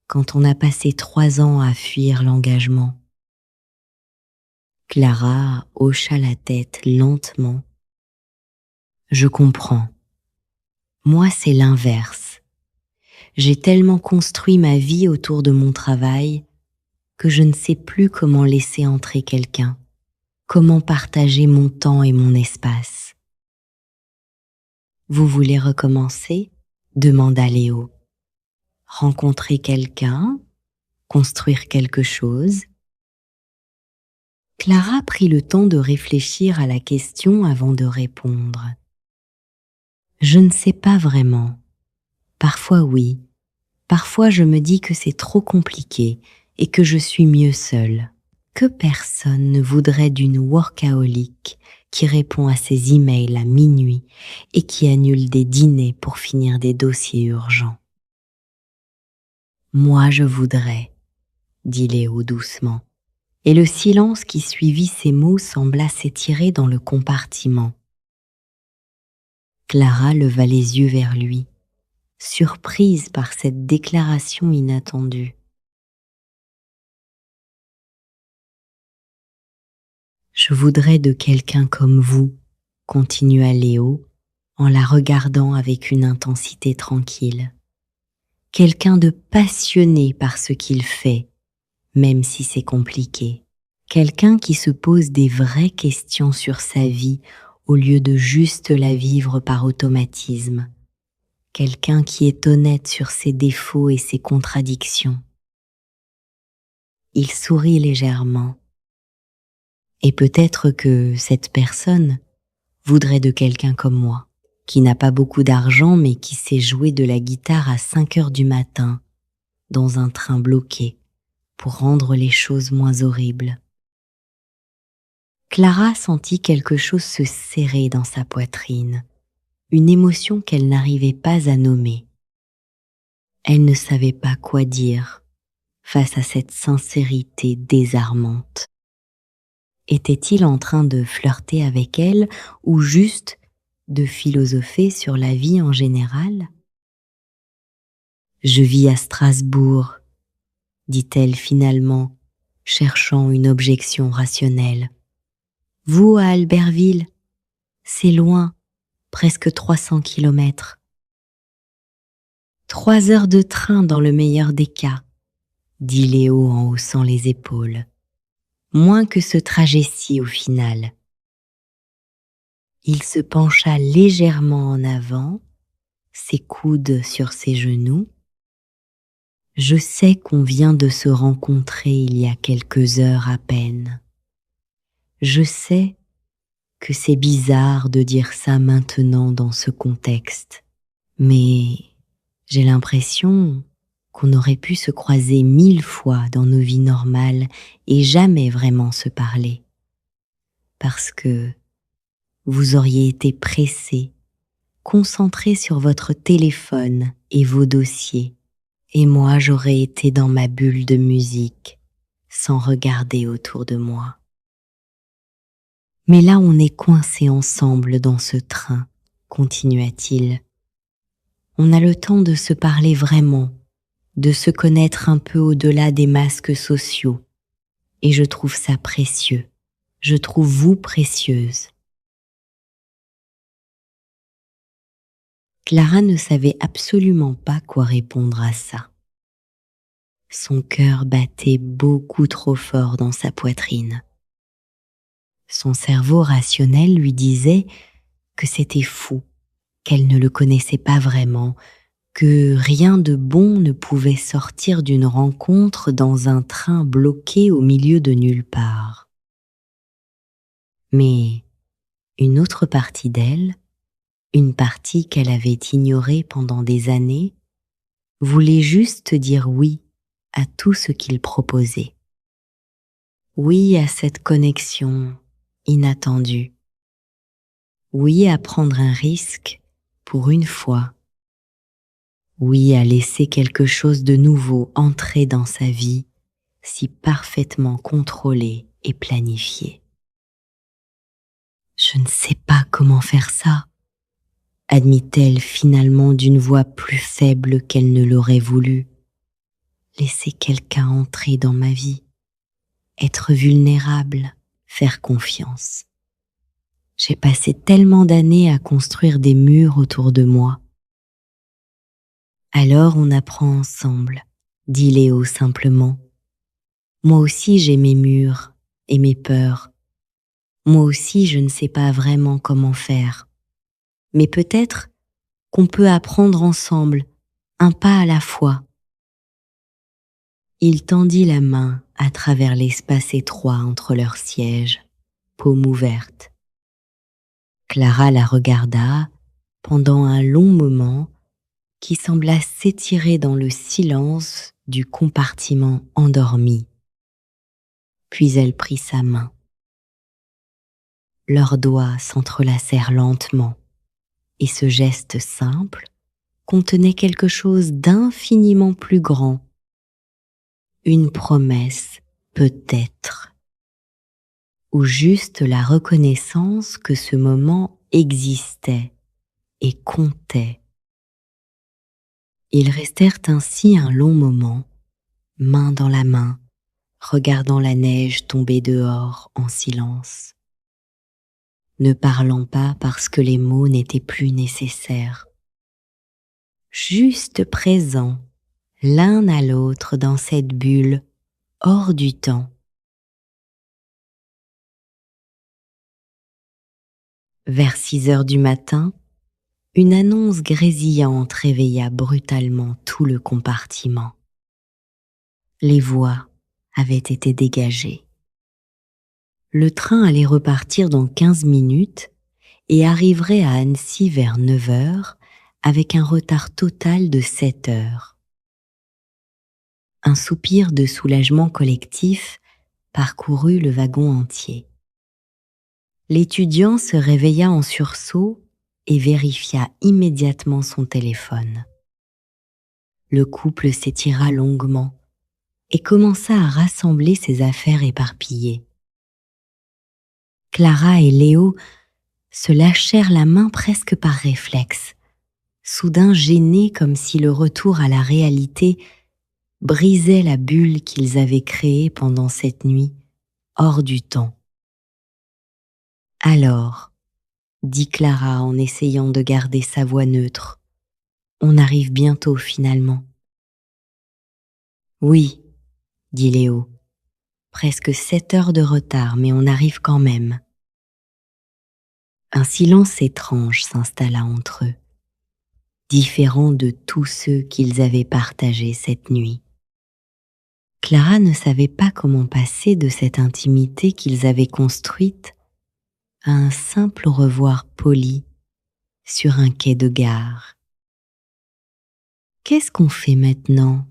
quand on a passé 3 ans à fuir l'engagement ?» Clara hocha la tête lentement. « Je comprends. Moi, c'est l'inverse. J'ai tellement construit ma vie autour de mon travail que je ne sais plus comment laisser entrer quelqu'un, comment partager mon temps et mon espace. »« Vous voulez recommencer ?» demanda Léo. « Rencontrer quelqu'un, construire quelque chose ?» Clara prit le temps de réfléchir à la question avant de répondre. « Je ne sais pas vraiment. Parfois oui, Parfois je me dis que c'est trop compliqué et que je suis mieux seule. Que personne ne voudrait d'une workaholic qui répond à ses emails à minuit et qui annule des dîners pour finir des dossiers urgents. Moi je voudrais, dit Léo doucement, et le silence qui suivit ces mots sembla s'étirer dans le compartiment. Clara leva les yeux vers lui, surprise par cette déclaration inattendue. Je voudrais de quelqu'un comme vous, continua Léo, en la regardant avec une intensité tranquille. Quelqu'un de passionné par ce qu'il fait, même si c'est compliqué. Quelqu'un qui se pose des vraies questions sur sa vie au lieu de juste la vivre par automatisme. Quelqu'un qui est honnête sur ses défauts et ses contradictions. Il sourit légèrement. Et peut-être que cette personne voudrait de quelqu'un comme moi, qui n'a pas beaucoup d'argent mais qui sait jouer de la guitare à 5 heures du matin, dans un train bloqué, pour rendre les choses moins horribles. Clara sentit quelque chose se serrer dans sa poitrine, une émotion qu'elle n'arrivait pas à nommer. Elle ne savait pas quoi dire face à cette sincérité désarmante. Était-il en train de flirter avec elle ou juste de philosopher sur la vie en général? « Je vis à Strasbourg », dit-elle finalement, cherchant une objection rationnelle. « Vous à Albertville, c'est loin, presque 300 kilomètres. 3 heures de train dans le meilleur des cas, dit Léo en haussant les épaules. Moins que ce trajet-ci au final. Il se pencha légèrement en avant, ses coudes sur ses genoux. Je sais qu'on vient de se rencontrer il y a quelques heures à peine. Je sais que c'est bizarre de dire ça maintenant dans ce contexte, mais j'ai l'impression qu'on aurait pu se croiser 1000 fois dans nos vies normales et jamais vraiment se parler. Parce que vous auriez été pressé, concentré sur votre téléphone et vos dossiers, et moi j'aurais été dans ma bulle de musique, sans regarder autour de moi. Mais là on est coincés ensemble dans ce train, continua-t-il. On a le temps de se parler vraiment, de se connaître un peu au-delà des masques sociaux. Et je trouve ça précieux. Je trouve vous précieuse. Clara ne savait absolument pas quoi répondre à ça. Son cœur battait beaucoup trop fort dans sa poitrine. Son cerveau rationnel lui disait que c'était fou, qu'elle ne le connaissait pas vraiment, que rien de bon ne pouvait sortir d'une rencontre dans un train bloqué au milieu de nulle part. Mais une autre partie d'elle, une partie qu'elle avait ignorée pendant des années, voulait juste dire oui à tout ce qu'il proposait. Oui à cette connexion inattendue. Oui à prendre un risque pour une fois. Oui à laisser quelque chose de nouveau entrer dans sa vie, si parfaitement contrôlé et planifié. Je ne sais pas comment faire ça, admit-elle finalement d'une voix plus faible qu'elle ne l'aurait voulu. Laisser quelqu'un entrer dans ma vie, être vulnérable, faire confiance. J'ai passé tellement d'années à construire des murs autour de moi. Alors on apprend ensemble, dit Léo simplement. Moi aussi j'ai mes murs et mes peurs. Moi aussi je ne sais pas vraiment comment faire. Mais peut-être qu'on peut apprendre ensemble, un pas à la fois. Il tendit la main à travers l'espace étroit entre leurs sièges, paume ouverte. Clara la regarda pendant un long moment qui sembla s'étirer dans le silence du compartiment endormi. Puis elle prit sa main. Leurs doigts s'entrelacèrent lentement, et ce geste simple contenait quelque chose d'infiniment plus grand. Une promesse, peut-être, ou juste la reconnaissance que ce moment existait et comptait. Ils restèrent ainsi un long moment, main dans la main, regardant la neige tomber dehors en silence, ne parlant pas parce que les mots n'étaient plus nécessaires, juste présents l'un à l'autre dans cette bulle hors du temps. Vers 6 heures du matin, une annonce grésillante réveilla brutalement tout le compartiment. Les voies avaient été dégagées. Le train allait repartir dans 15 minutes et arriverait à Annecy vers 9 heures avec un retard total de 7 heures. Un soupir de soulagement collectif parcourut le wagon entier. L'étudiant se réveilla en sursaut et vérifia immédiatement son téléphone. Le couple s'étira longuement et commença à rassembler ses affaires éparpillées. Clara et Léo se lâchèrent la main presque par réflexe, soudain gênés comme si le retour à la réalité brisait la bulle qu'ils avaient créée pendant cette nuit, hors du temps. Alors, dit Clara en essayant de garder sa voix neutre, on arrive bientôt finalement. Oui, dit Léo, presque 7 heures de retard, mais on arrive quand même. Un silence étrange s'installa entre eux, différent de tous ceux qu'ils avaient partagés cette nuit. Clara ne savait pas comment passer de cette intimité qu'ils avaient construite à un simple au revoir poli sur un quai de gare. « Qu'est-ce qu'on fait maintenant ?»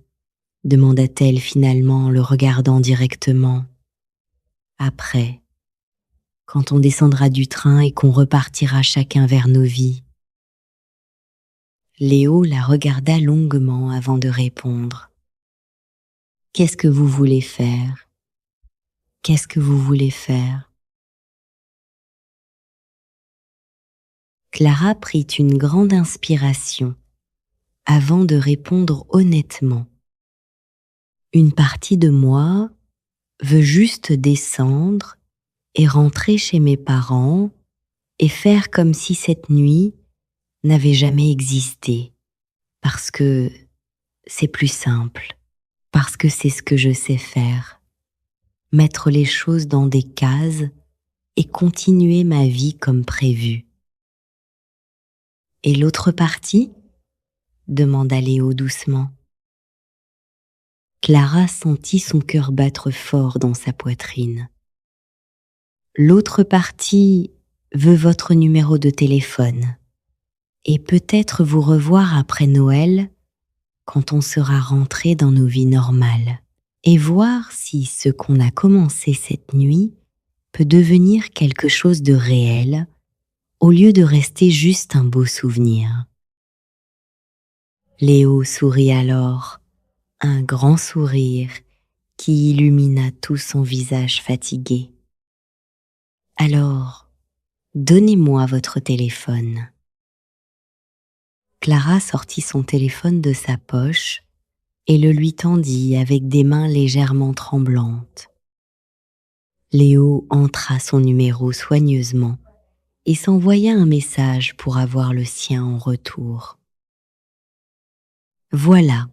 demanda-t-elle finalement en le regardant directement. « Après, quand on descendra du train et qu'on repartira chacun vers nos vies. » Léo la regarda longuement avant de répondre. « Qu'est-ce que vous voulez faire ? Qu'est-ce que vous voulez faire ?» Clara prit une grande inspiration avant de répondre honnêtement. « Une partie de moi veut juste descendre et rentrer chez mes parents et faire comme si cette nuit n'avait jamais existé, parce que c'est plus simple, parce que c'est ce que je sais faire, mettre les choses dans des cases et continuer ma vie comme prévu. » « Et l'autre partie ?» demanda Léo doucement. Clara sentit son cœur battre fort dans sa poitrine. « L'autre partie veut votre numéro de téléphone et peut-être vous revoir après Noël quand on sera rentré dans nos vies normales et voir si ce qu'on a commencé cette nuit peut devenir quelque chose de réel au lieu de rester juste un beau souvenir. » Léo sourit alors, un grand sourire qui illumina tout son visage fatigué. « Alors, donnez-moi votre téléphone. » Clara sortit son téléphone de sa poche et le lui tendit avec des mains légèrement tremblantes. Léo entra son numéro soigneusement et s'envoya un message pour avoir le sien en retour. « Voilà,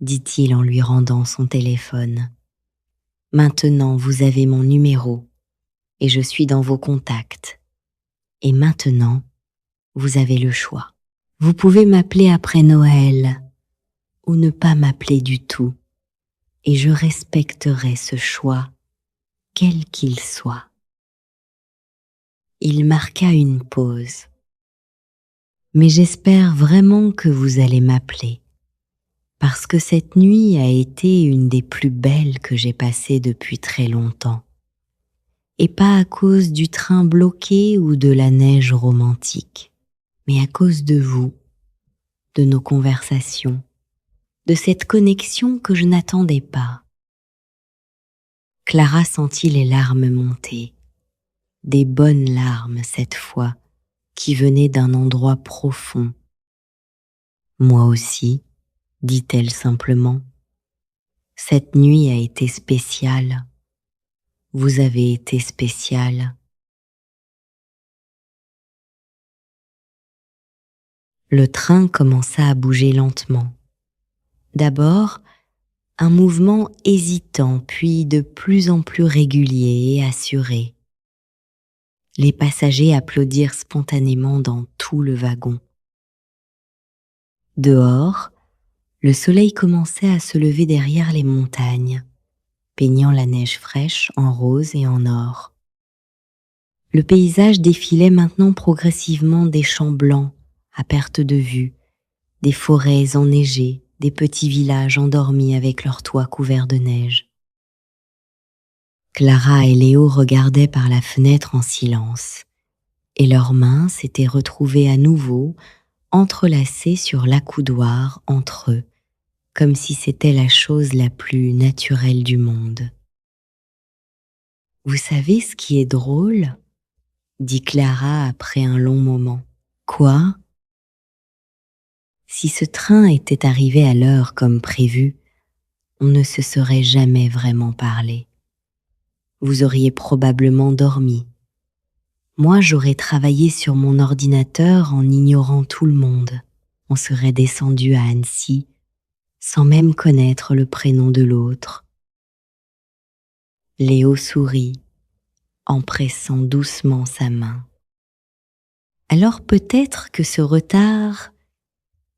dit-il en lui rendant son téléphone. Maintenant, vous avez mon numéro et je suis dans vos contacts. Et maintenant, vous avez le choix. Vous pouvez m'appeler après Noël ou ne pas m'appeler du tout et je respecterai ce choix, quel qu'il soit. » Il marqua une pause. Mais j'espère vraiment que vous allez m'appeler, parce que cette nuit a été une des plus belles que j'ai passées depuis très longtemps, et pas à cause du train bloqué ou de la neige romantique, mais à cause de vous, de nos conversations, de cette connexion que je n'attendais pas. Clara sentit les larmes monter, des bonnes larmes cette fois, qui venaient d'un endroit profond. Moi aussi, dit-elle simplement. Cette nuit a été spéciale. Vous avez été spécial. Le train commença à bouger lentement. D'abord, un mouvement hésitant, puis de plus en plus régulier et assuré. Les passagers applaudirent spontanément dans tout le wagon. Dehors, le soleil commençait à se lever derrière les montagnes, peignant la neige fraîche en rose et en or. Le paysage défilait maintenant progressivement des champs blancs à perte de vue, des forêts enneigées, des petits villages endormis avec leurs toits couverts de neige. Clara et Léo regardaient par la fenêtre en silence, et leurs mains s'étaient retrouvées à nouveau entrelacées sur l'accoudoir entre eux, comme si c'était la chose la plus naturelle du monde. « Vous savez ce qui est drôle ?» dit Clara après un long moment. « Quoi ?» Si ce train était arrivé à l'heure comme prévu, on ne se serait jamais vraiment parlé. Vous auriez probablement dormi. Moi, j'aurais travaillé sur mon ordinateur en ignorant tout le monde. On serait descendu à Annecy, sans même connaître le prénom de l'autre. Léo sourit, en pressant doucement sa main. Alors peut-être que ce retard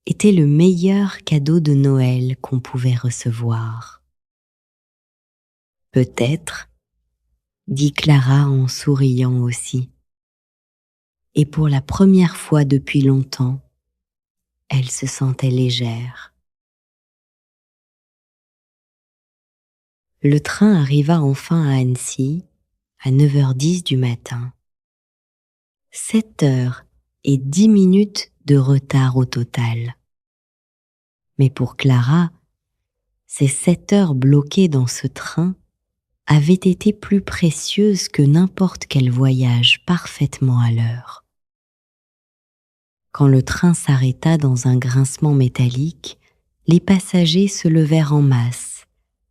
était le meilleur cadeau de Noël qu'on pouvait recevoir. Peut-être, dit Clara en souriant aussi. Et pour la première fois depuis longtemps, elle se sentait légère. Le train arriva enfin à Annecy à 9h10 du matin. 7h10 de retard au total. Mais pour Clara, ces 7 heures bloquées dans ce train avaient été plus précieuses que n'importe quel voyage parfaitement à l'heure. Quand le train s'arrêta dans un grincement métallique, les passagers se levèrent en masse,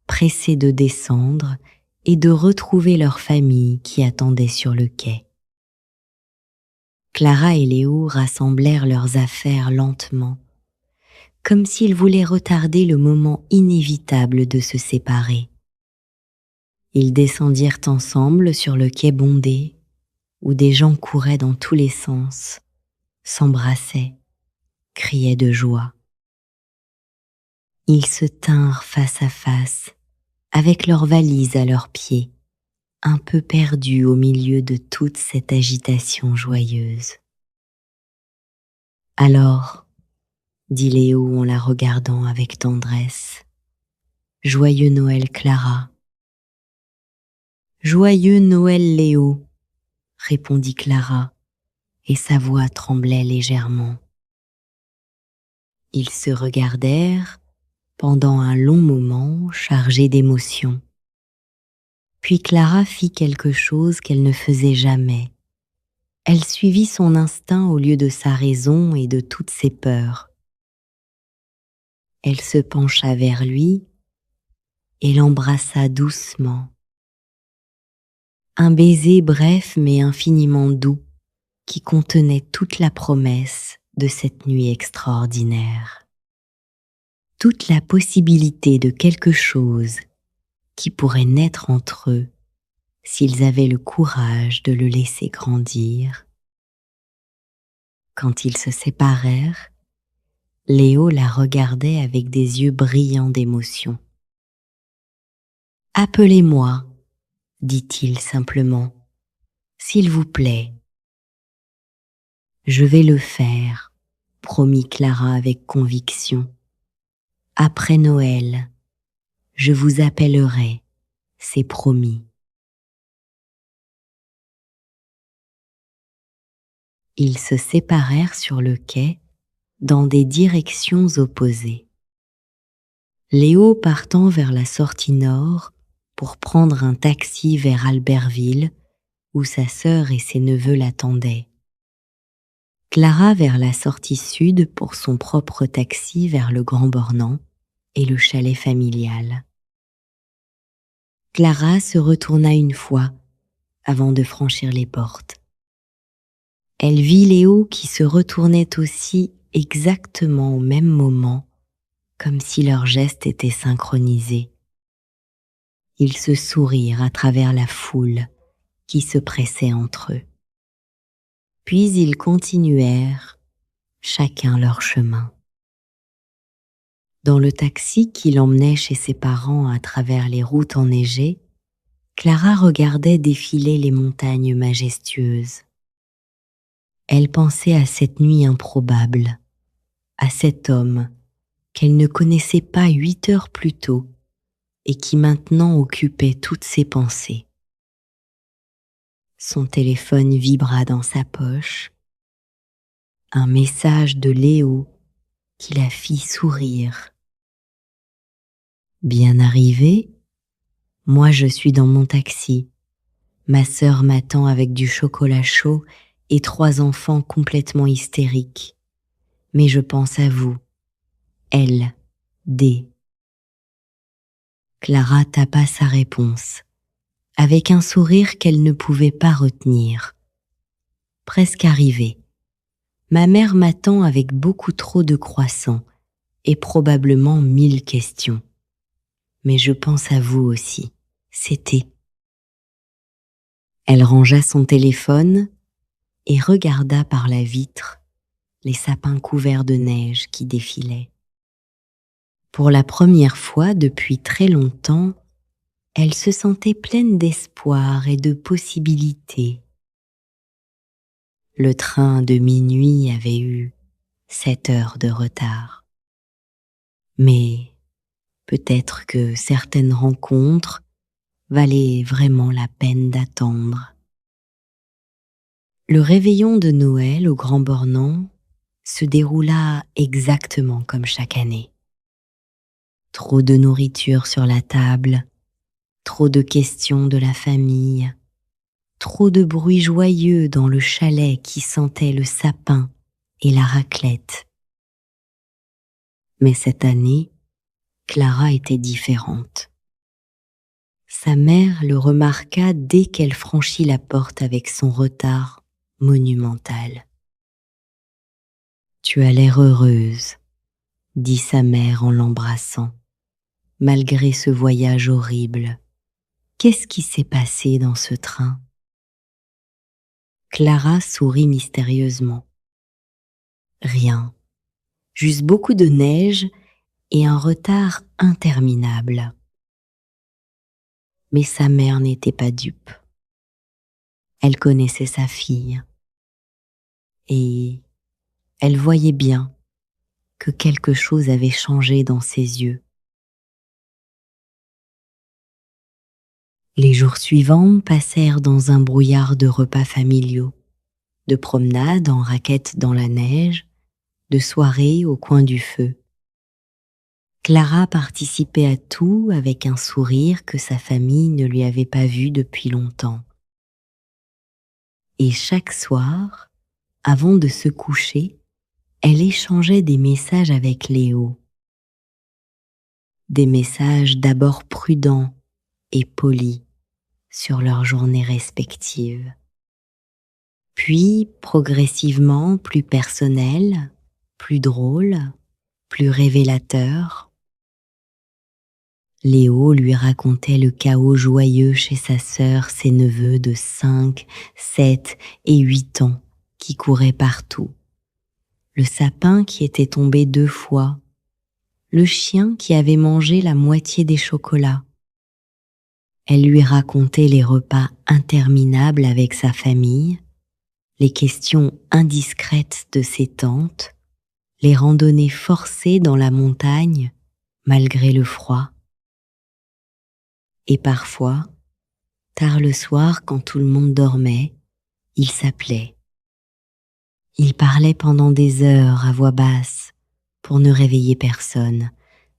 pressés de descendre et de retrouver leur famille qui attendait sur le quai. Clara et Léo rassemblèrent leurs affaires lentement, comme s'ils voulaient retarder le moment inévitable de se séparer. Ils descendirent ensemble sur le quai bondé, où des gens couraient dans tous les sens, s'embrassaient, criaient de joie. Ils se tinrent face à face, avec leurs valises à leurs pieds, un peu perdus au milieu de toute cette agitation joyeuse. « Alors, » dit Léo en la regardant avec tendresse, « Joyeux Noël Clara. »« Joyeux Noël Léo, » répondit Clara, et sa voix tremblait légèrement. Ils se regardèrent pendant un long moment chargé d'émotions. Puis Clara fit quelque chose qu'elle ne faisait jamais. Elle suivit son instinct au lieu de sa raison et de toutes ses peurs. Elle se pencha vers lui et l'embrassa doucement. Un baiser bref mais infiniment doux qui contenait toute la promesse de cette nuit extraordinaire. Toute la possibilité de quelque chose qui pourrait naître entre eux s'ils avaient le courage de le laisser grandir. Quand ils se séparèrent, Léo la regardait avec des yeux brillants d'émotion. « Appelez-moi, » dit-il simplement, « s'il vous plaît. » « Je vais le faire, » promit Clara avec conviction. Après Noël, je vous appellerai, c'est promis. Ils se séparèrent sur le quai dans des directions opposées. Léo partant vers la sortie nord pour prendre un taxi vers Albertville où sa sœur et ses neveux l'attendaient. Clara vers la sortie sud pour son propre taxi vers le Grand Bornand et le chalet familial. Clara se retourna une fois avant de franchir les portes. Elle vit Léo qui se retournait aussi exactement au même moment, comme si leurs gestes étaient synchronisés. Ils se sourirent à travers la foule qui se pressait entre eux. Puis ils continuèrent, chacun leur chemin. Dans le taxi qui l'emmenait chez ses parents à travers les routes enneigées, Clara regardait défiler les montagnes majestueuses. Elle pensait à cette nuit improbable, à cet homme qu'elle ne connaissait pas 8 heures plus tôt et qui maintenant occupait toutes ses pensées. Son téléphone vibra dans sa poche. Un message de Léo qui la fit sourire. Bien arrivé, moi je suis dans mon taxi. Ma sœur m'attend avec du chocolat chaud et 3 enfants complètement hystériques. Mais je pense à vous. L. D. Clara tapa sa réponse, avec un sourire qu'elle ne pouvait pas retenir. Presque arrivée. Ma mère m'attend avec beaucoup trop de croissants et probablement 1000 questions. Mais je pense à vous aussi. C'était. Elle rangea son téléphone et regarda par la vitre les sapins couverts de neige qui défilaient. Pour la première fois depuis très longtemps, elle se sentait pleine d'espoir et de possibilités. Le train de minuit avait eu 7 heures de retard. Mais peut-être que certaines rencontres valaient vraiment la peine d'attendre. Le réveillon de Noël au Grand Bornand se déroula exactement comme chaque année. Trop de nourriture sur la table, trop de questions de la famille, trop de bruit joyeux dans le chalet qui sentait le sapin et la raclette. Mais cette année, Clara était différente. Sa mère le remarqua dès qu'elle franchit la porte avec son retard monumental. « Tu as l'air heureuse », dit sa mère en l'embrassant. « Malgré ce voyage horrible, qu'est-ce qui s'est passé dans ce train ?» Clara sourit mystérieusement. « Rien, juste beaucoup de neige et un retard interminable. » Mais sa mère n'était pas dupe. Elle connaissait sa fille et elle voyait bien que quelque chose avait changé dans ses yeux. Les jours suivants passèrent dans un brouillard de repas familiaux, de promenades en raquettes dans la neige, de soirées au coin du feu. Clara participait à tout avec un sourire que sa famille ne lui avait pas vu depuis longtemps. Et chaque soir, avant de se coucher, elle échangeait des messages avec Léo. Des messages d'abord prudents et polis sur leurs journées respectives. Puis, progressivement, plus personnels, plus drôles, plus révélateurs. Léo lui racontait le chaos joyeux chez sa sœur, ses neveux de 5, 7 et 8 ans qui couraient partout. Le sapin qui était tombé 2 fois, le chien qui avait mangé la moitié des chocolats. Elle lui racontait les repas interminables avec sa famille, les questions indiscrètes de ses tantes, les randonnées forcées dans la montagne malgré le froid, et parfois, tard le soir quand tout le monde dormait, il s'appelait. Il parlait pendant des heures à voix basse pour ne réveiller personne,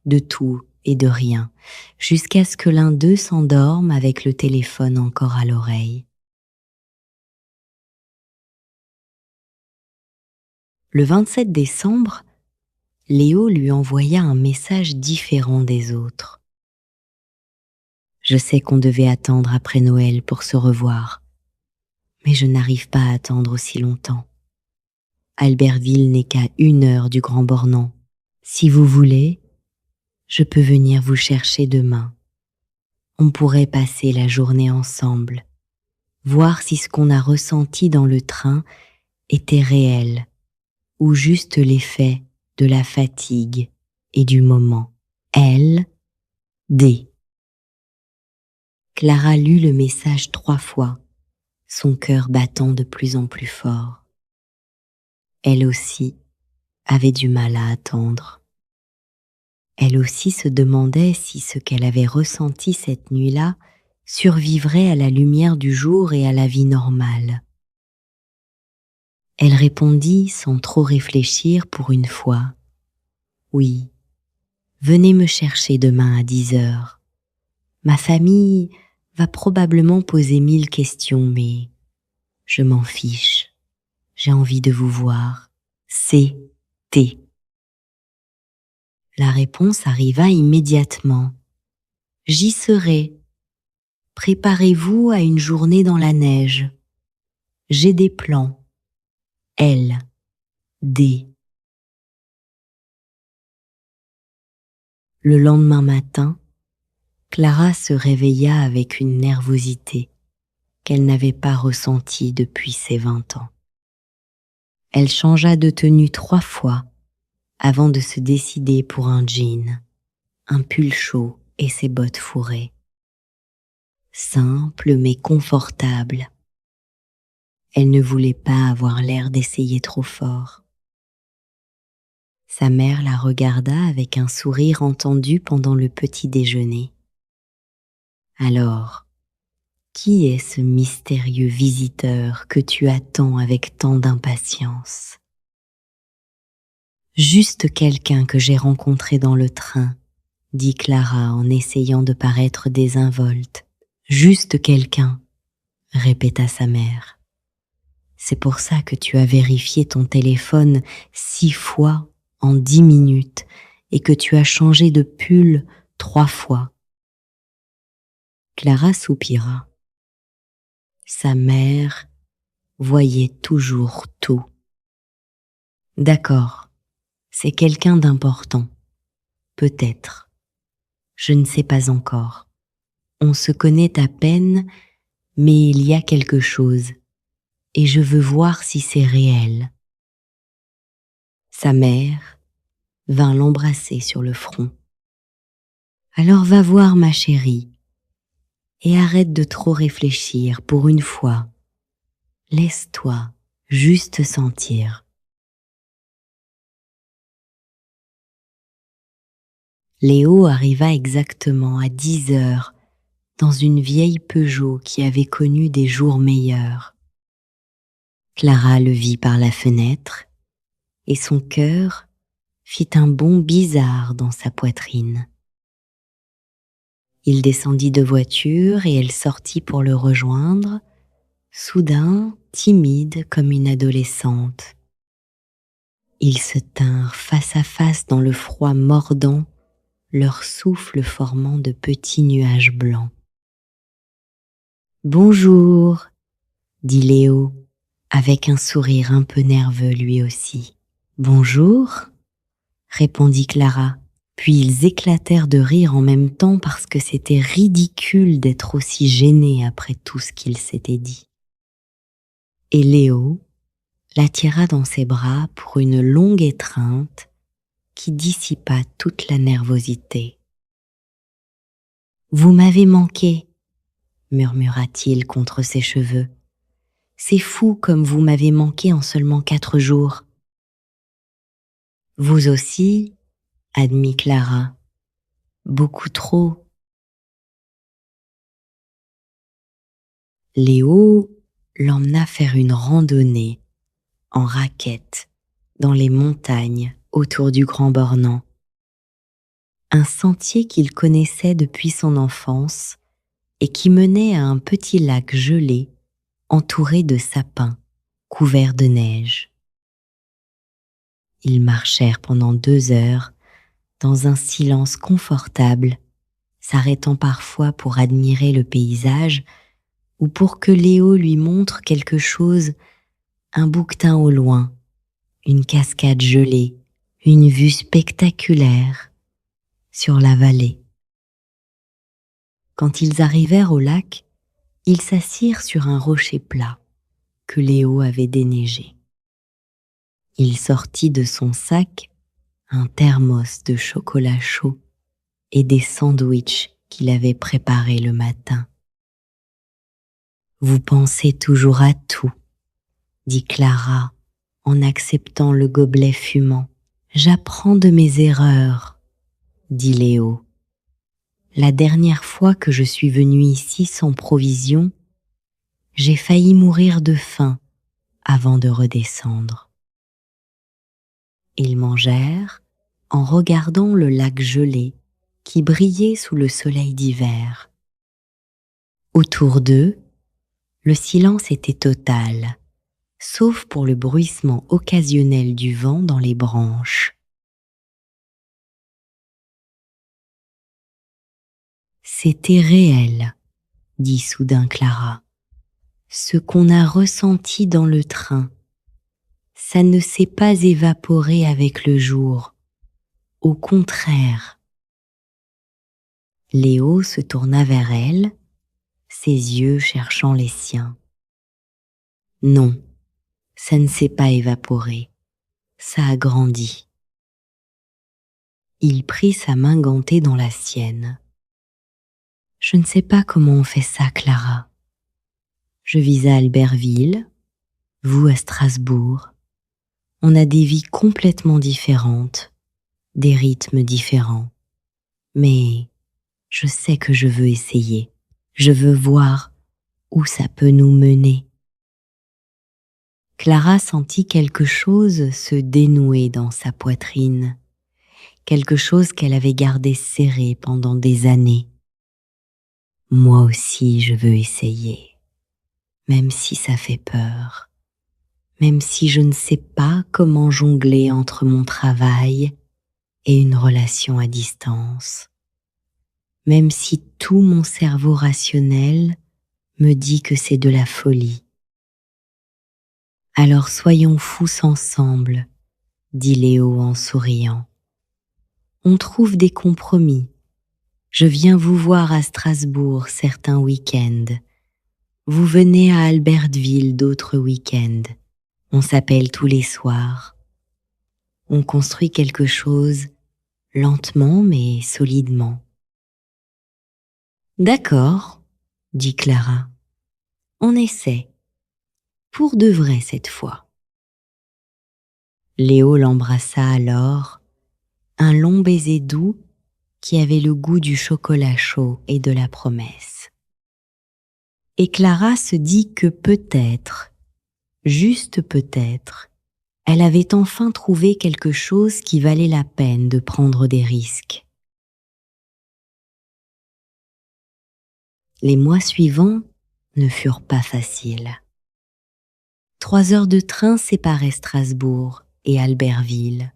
de tout et de rien, jusqu'à ce que l'un d'eux s'endorme avec le téléphone encore à l'oreille. Le 27 décembre, Léo lui envoya un message différent des autres. Je sais qu'on devait attendre après Noël pour se revoir, mais je n'arrive pas à attendre aussi longtemps. Albertville n'est qu'à 1 heure du Grand Bornand. Si vous voulez, je peux venir vous chercher demain. On pourrait passer la journée ensemble, voir si ce qu'on a ressenti dans le train était réel ou juste l'effet de la fatigue et du moment. L.D. Clara lut le message 3 fois, son cœur battant de plus en plus fort. Elle aussi avait du mal à attendre. Elle aussi se demandait si ce qu'elle avait ressenti cette nuit-là survivrait à la lumière du jour et à la vie normale. Elle répondit sans trop réfléchir pour une fois. Oui, venez me chercher demain à 10 heures. Ma famille va probablement poser 1000 questions, mais je m'en fiche. J'ai envie de vous voir. C.T. La réponse arriva immédiatement. J'y serai. Préparez-vous à une journée dans la neige. J'ai des plans. L.D. Le lendemain matin, Clara se réveilla avec une nervosité qu'elle n'avait pas ressentie depuis ses 20 ans. Elle changea de tenue 3 fois avant de se décider pour un jean, un pull chaud et ses bottes fourrées. Simple mais confortable. Elle ne voulait pas avoir l'air d'essayer trop fort. Sa mère la regarda avec un sourire entendu pendant le petit déjeuner. Alors, qui est ce mystérieux visiteur que tu attends avec tant d'impatience? Juste quelqu'un que j'ai rencontré dans le train, dit Clara en essayant de paraître désinvolte. Juste quelqu'un, répéta sa mère. C'est pour ça que tu as vérifié ton téléphone 6 fois en 10 minutes et que tu as changé de pull 3 fois. Clara soupira. Sa mère voyait toujours tout. D'accord, c'est quelqu'un d'important. Peut-être. Je ne sais pas encore. On se connaît à peine, mais il y a quelque chose, et je veux voir si c'est réel. Sa mère vint l'embrasser sur le front. Alors va voir ma chérie, et arrête de trop réfléchir pour une fois. Laisse-toi juste sentir. Léo arriva exactement à 10 heures dans une vieille Peugeot qui avait connu des jours meilleurs. Clara le vit par la fenêtre et son cœur fit un bond bizarre dans sa poitrine. Il descendit de voiture et elle sortit pour le rejoindre, soudain timide comme une adolescente. Ils se tinrent face à face dans le froid mordant, leur souffle formant de petits nuages blancs. « Bonjour » dit Léo, avec un sourire un peu nerveux lui aussi. « Bonjour » répondit Clara, puis ils éclatèrent de rire en même temps parce que c'était ridicule d'être aussi gênés après tout ce qu'ils s'étaient dit. Et Léo l'attira dans ses bras pour une longue étreinte qui dissipa toute la nervosité. « Vous m'avez manqué » murmura-t-il contre ses cheveux. « C'est fou comme vous m'avez manqué en seulement 4 jours. » Vous aussi, admit Clara, beaucoup trop. Léo l'emmena faire une randonnée en raquette dans les montagnes autour du Grand Bornand. Un sentier qu'il connaissait depuis son enfance et qui menait à un petit lac gelé entouré de sapins couverts de neige. Ils marchèrent pendant 2 heures dans un silence confortable, s'arrêtant parfois pour admirer le paysage ou pour que Léo lui montre quelque chose, un bouquetin au loin, une cascade gelée, une vue spectaculaire sur la vallée. Quand ils arrivèrent au lac, ils s'assirent sur un rocher plat que Léo avait déneigé. Il sortit de son sac un thermos de chocolat chaud et des sandwichs qu'il avait préparés le matin. « Vous pensez toujours à tout, dit Clara en acceptant le gobelet fumant. J'apprends de mes erreurs, dit Léo. La dernière fois que je suis venue ici sans provision, j'ai failli mourir de faim avant de redescendre. Ils mangèrent en regardant le lac gelé qui brillait sous le soleil d'hiver. Autour d'eux, le silence était total, sauf pour le bruissement occasionnel du vent dans les branches. C'était réel, dit soudain Clara. Ce qu'on a ressenti dans le train, ça ne s'est pas évaporé avec le jour. Au contraire. Léo se tourna vers elle, ses yeux cherchant les siens. Non, ça ne s'est pas évaporé, ça a grandi. Il prit sa main gantée dans la sienne. Je ne sais pas comment on fait ça, Clara. Je vis à Albertville, vous à Strasbourg. On a des vies complètement différentes, des rythmes différents. Mais je sais que je veux essayer. Je veux voir où ça peut nous mener. Clara sentit quelque chose se dénouer dans sa poitrine, quelque chose qu'elle avait gardé serré pendant des années. Moi aussi, je veux essayer, même si ça fait peur, même si je ne sais pas comment jongler entre mon travail et une relation à distance, même si tout mon cerveau rationnel me dit que c'est de la folie. Alors soyons fous ensemble, dit Léo en souriant. On trouve des compromis. Je viens vous voir à Strasbourg certains week-ends. Vous venez à Albertville d'autres week-ends. On s'appelle tous les soirs. On construit quelque chose lentement mais solidement. D'accord, dit Clara. On essaie. Pour de vrai cette fois. Léo l'embrassa alors, un long baiser doux qui avait le goût du chocolat chaud et de la promesse. Et Clara se dit que peut-être, juste peut-être, elle avait enfin trouvé quelque chose qui valait la peine de prendre des risques. Les mois suivants ne furent pas faciles. 3 heures de train séparaient Strasbourg et Albertville,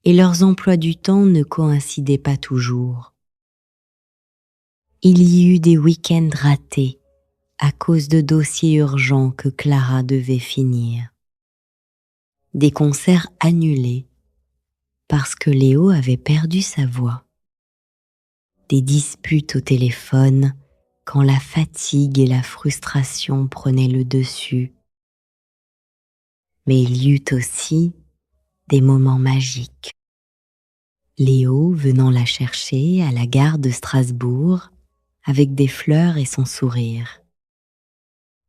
et leurs emplois du temps ne coïncidaient pas toujours. Il y eut des week-ends ratés à cause de dossiers urgents que Clara devait finir. Des concerts annulés parce que Léo avait perdu sa voix. Des disputes au téléphone quand la fatigue et la frustration prenaient le dessus. Mais il y eut aussi des moments magiques. Léo venant la chercher à la gare de Strasbourg avec des fleurs et son sourire.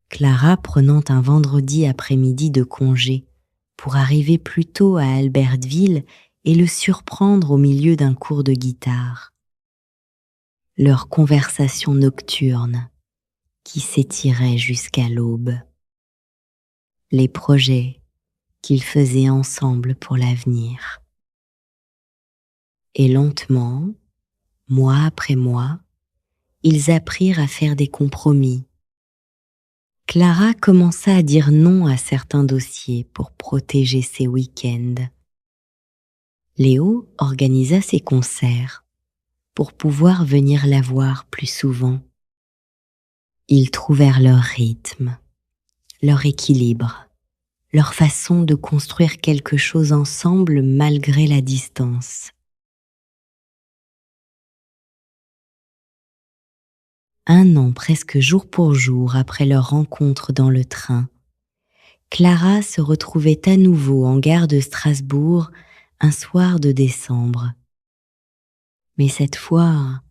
Clara prenant un vendredi après-midi de congé pour arriver plus tôt à Albertville et le surprendre au milieu d'un cours de guitare. Leur conversation nocturne qui s'étirait jusqu'à l'aube. Les projets qu'ils faisaient ensemble pour l'avenir. Et lentement, mois après mois, ils apprirent à faire des compromis. Clara commença à dire non à certains dossiers pour protéger ses week-ends. Léo organisa ses concerts pour pouvoir venir la voir plus souvent. Ils trouvèrent leur rythme, leur équilibre, leur façon de construire quelque chose ensemble malgré la distance. Un an presque jour pour jour après leur rencontre dans le train, Clara se retrouvait à nouveau en gare de Strasbourg un soir de décembre. Mais cette fois,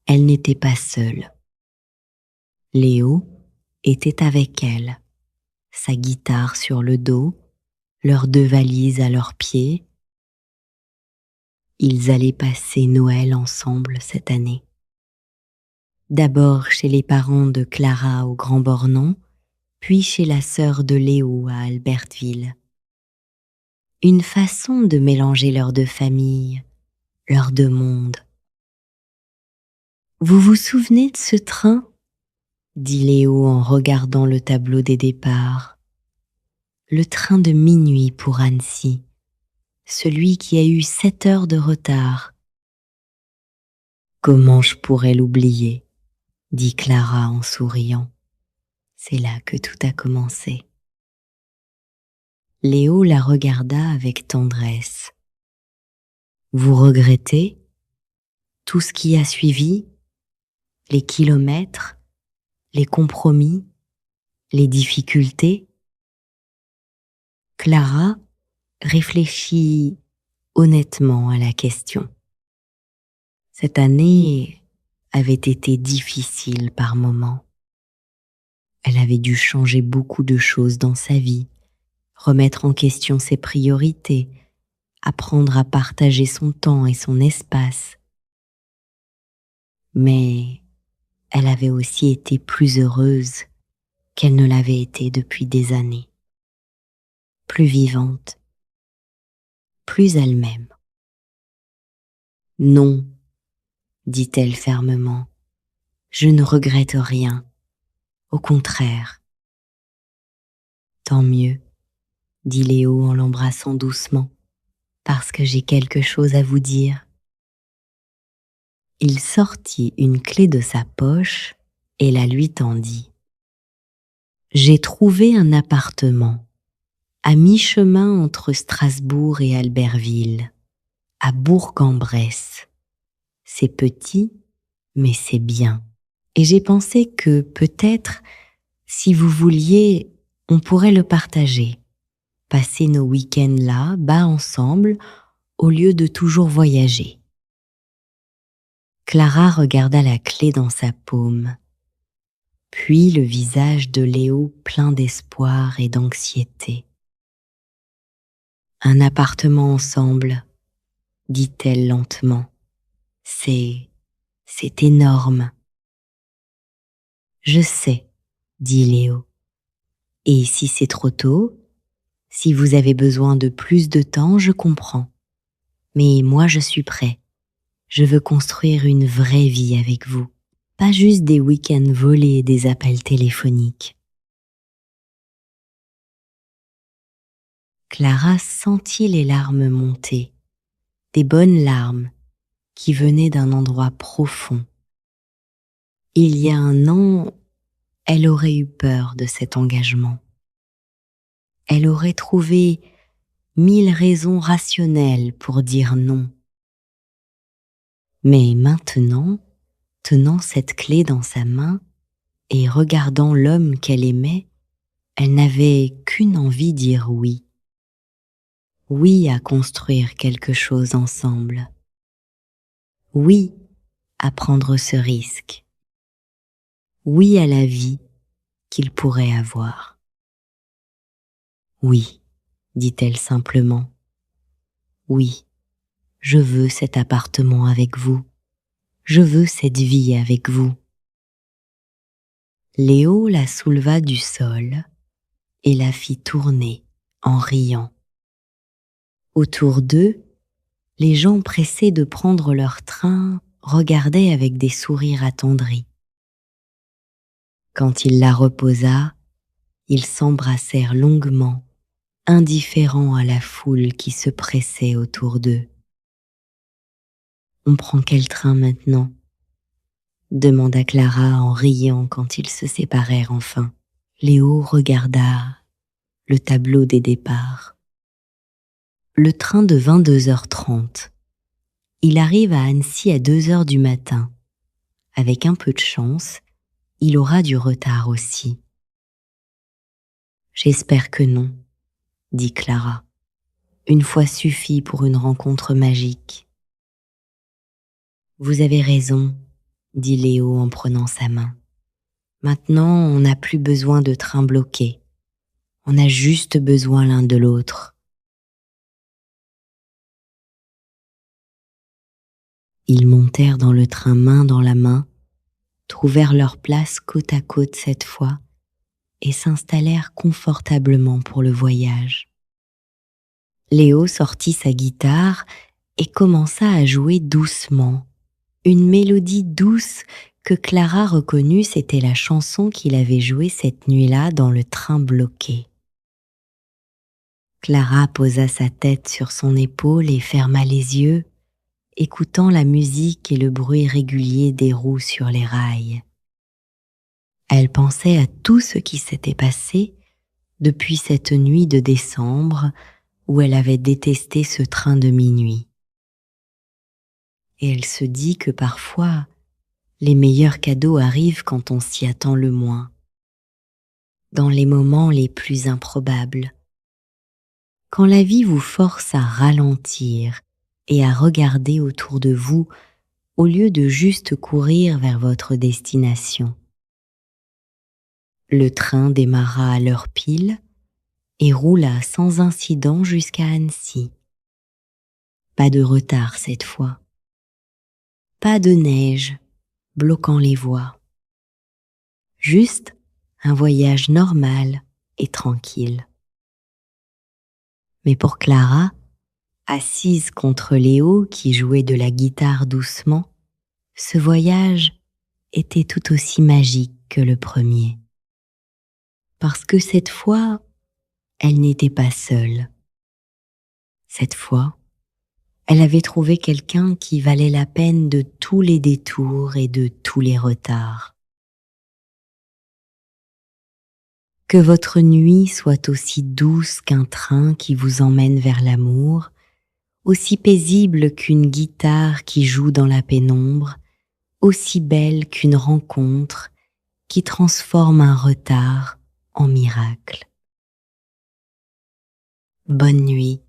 elle n'était pas seule. Léo était avec elle, sa guitare sur le dos, leurs 2 valises à leurs pieds. Ils allaient passer Noël ensemble cette année. D'abord chez les parents de Clara au Grand Bornand, puis chez la sœur de Léo à Albertville. Une façon de mélanger leurs 2 familles, leurs 2 mondes. « Vous vous souvenez de ce train ?» dit Léo en regardant le tableau des départs. Le train de minuit pour Annecy, celui qui a eu 7 heures de retard. Comment je pourrais l'oublier, dit Clara en souriant. C'est là que tout a commencé. Léo la regarda avec tendresse. Vous regrettez tout ce qui a suivi, les kilomètres, les compromis, les difficultés? Clara réfléchit honnêtement à la question. Cette année avait été difficile par moments. Elle avait dû changer beaucoup de choses dans sa vie, remettre en question ses priorités, apprendre à partager son temps et son espace. Mais elle avait aussi été plus heureuse qu'elle ne l'avait été depuis des années. Plus vivante, plus elle-même. Non, dit-elle fermement, je ne regrette rien. Au contraire. Tant mieux, dit Léo en l'embrassant doucement, parce que j'ai quelque chose à vous dire. Il sortit une clé de sa poche et la lui tendit. J'ai trouvé un appartement à mi-chemin entre Strasbourg et Albertville, à Bourg-en-Bresse. C'est petit, mais c'est bien. Et j'ai pensé que peut-être, si vous vouliez, on pourrait le partager. Passer nos week-ends là, bas ensemble, au lieu de toujours voyager. Clara regarda la clé dans sa paume, puis le visage de Léo plein d'espoir et d'anxiété. Un appartement ensemble, dit-elle lentement. C'est énorme. Je sais, dit Léo. Et si c'est trop tôt, si vous avez besoin de plus de temps, je comprends. Mais moi, je suis prêt. Je veux construire une vraie vie avec vous, pas juste des week-ends volés et des appels téléphoniques. Clara sentit les larmes monter, des bonnes larmes qui venaient d'un endroit profond. Il y a un an, elle aurait eu peur de cet engagement. Elle aurait trouvé 1000 raisons rationnelles pour dire non. Mais maintenant, tenant cette clé dans sa main et regardant l'homme qu'elle aimait, elle n'avait qu'une envie de dire oui. Oui à construire quelque chose ensemble. Oui à prendre ce risque. Oui à la vie qu'il pourrait avoir. Oui, dit-elle simplement. Oui, Je veux cet appartement avec vous. Je veux cette vie avec vous. Léo la souleva du sol et la fit tourner en riant. Autour d'eux, les gens pressés de prendre leur train regardaient avec des sourires attendris. Quand il la reposa, ils s'embrassèrent longuement, indifférents à la foule qui se pressait autour d'eux. « On prend quel train maintenant ?» demanda Clara en riant quand ils se séparèrent enfin. Léo regarda le tableau des départs. Le train de 22h30. Il arrive à Annecy à 2h du matin. Avec un peu de chance, il aura du retard aussi. J'espère que non, dit Clara. Une fois suffit pour une rencontre magique. Vous avez raison, dit Léo en prenant sa main. Maintenant, on n'a plus besoin de train bloqué. On a juste besoin l'un de l'autre. Ils montèrent dans le train main dans la main, trouvèrent leur place côte à côte cette fois et s'installèrent confortablement pour le voyage. Léo sortit sa guitare et commença à jouer doucement. Une mélodie douce que Clara reconnut, c'était la chanson qu'il avait jouée cette nuit-là dans le train bloqué. Clara posa sa tête sur son épaule et ferma les yeux, écoutant la musique et le bruit régulier des roues sur les rails. Elle pensait à tout ce qui s'était passé depuis cette nuit de décembre où elle avait détesté ce train de minuit. Et elle se dit que parfois, les meilleurs cadeaux arrivent quand on s'y attend le moins, dans les moments les plus improbables. Quand la vie vous force à ralentir et à regarder autour de vous au lieu de juste courir vers votre destination. Le train démarra à l'heure pile et roula sans incident jusqu'à Annecy. Pas de retard cette fois. Pas de neige bloquant les voies. Juste un voyage normal et tranquille. Mais pour Clara, assise contre Léo qui jouait de la guitare doucement, ce voyage était tout aussi magique que le premier. Parce que cette fois, elle n'était pas seule. Cette fois, elle avait trouvé quelqu'un qui valait la peine de tous les détours et de tous les retards. Que votre nuit soit aussi douce qu'un train qui vous emmène vers l'amour, aussi paisible qu'une guitare qui joue dans la pénombre, aussi belle qu'une rencontre qui transforme un retard en miracle. Bonne nuit.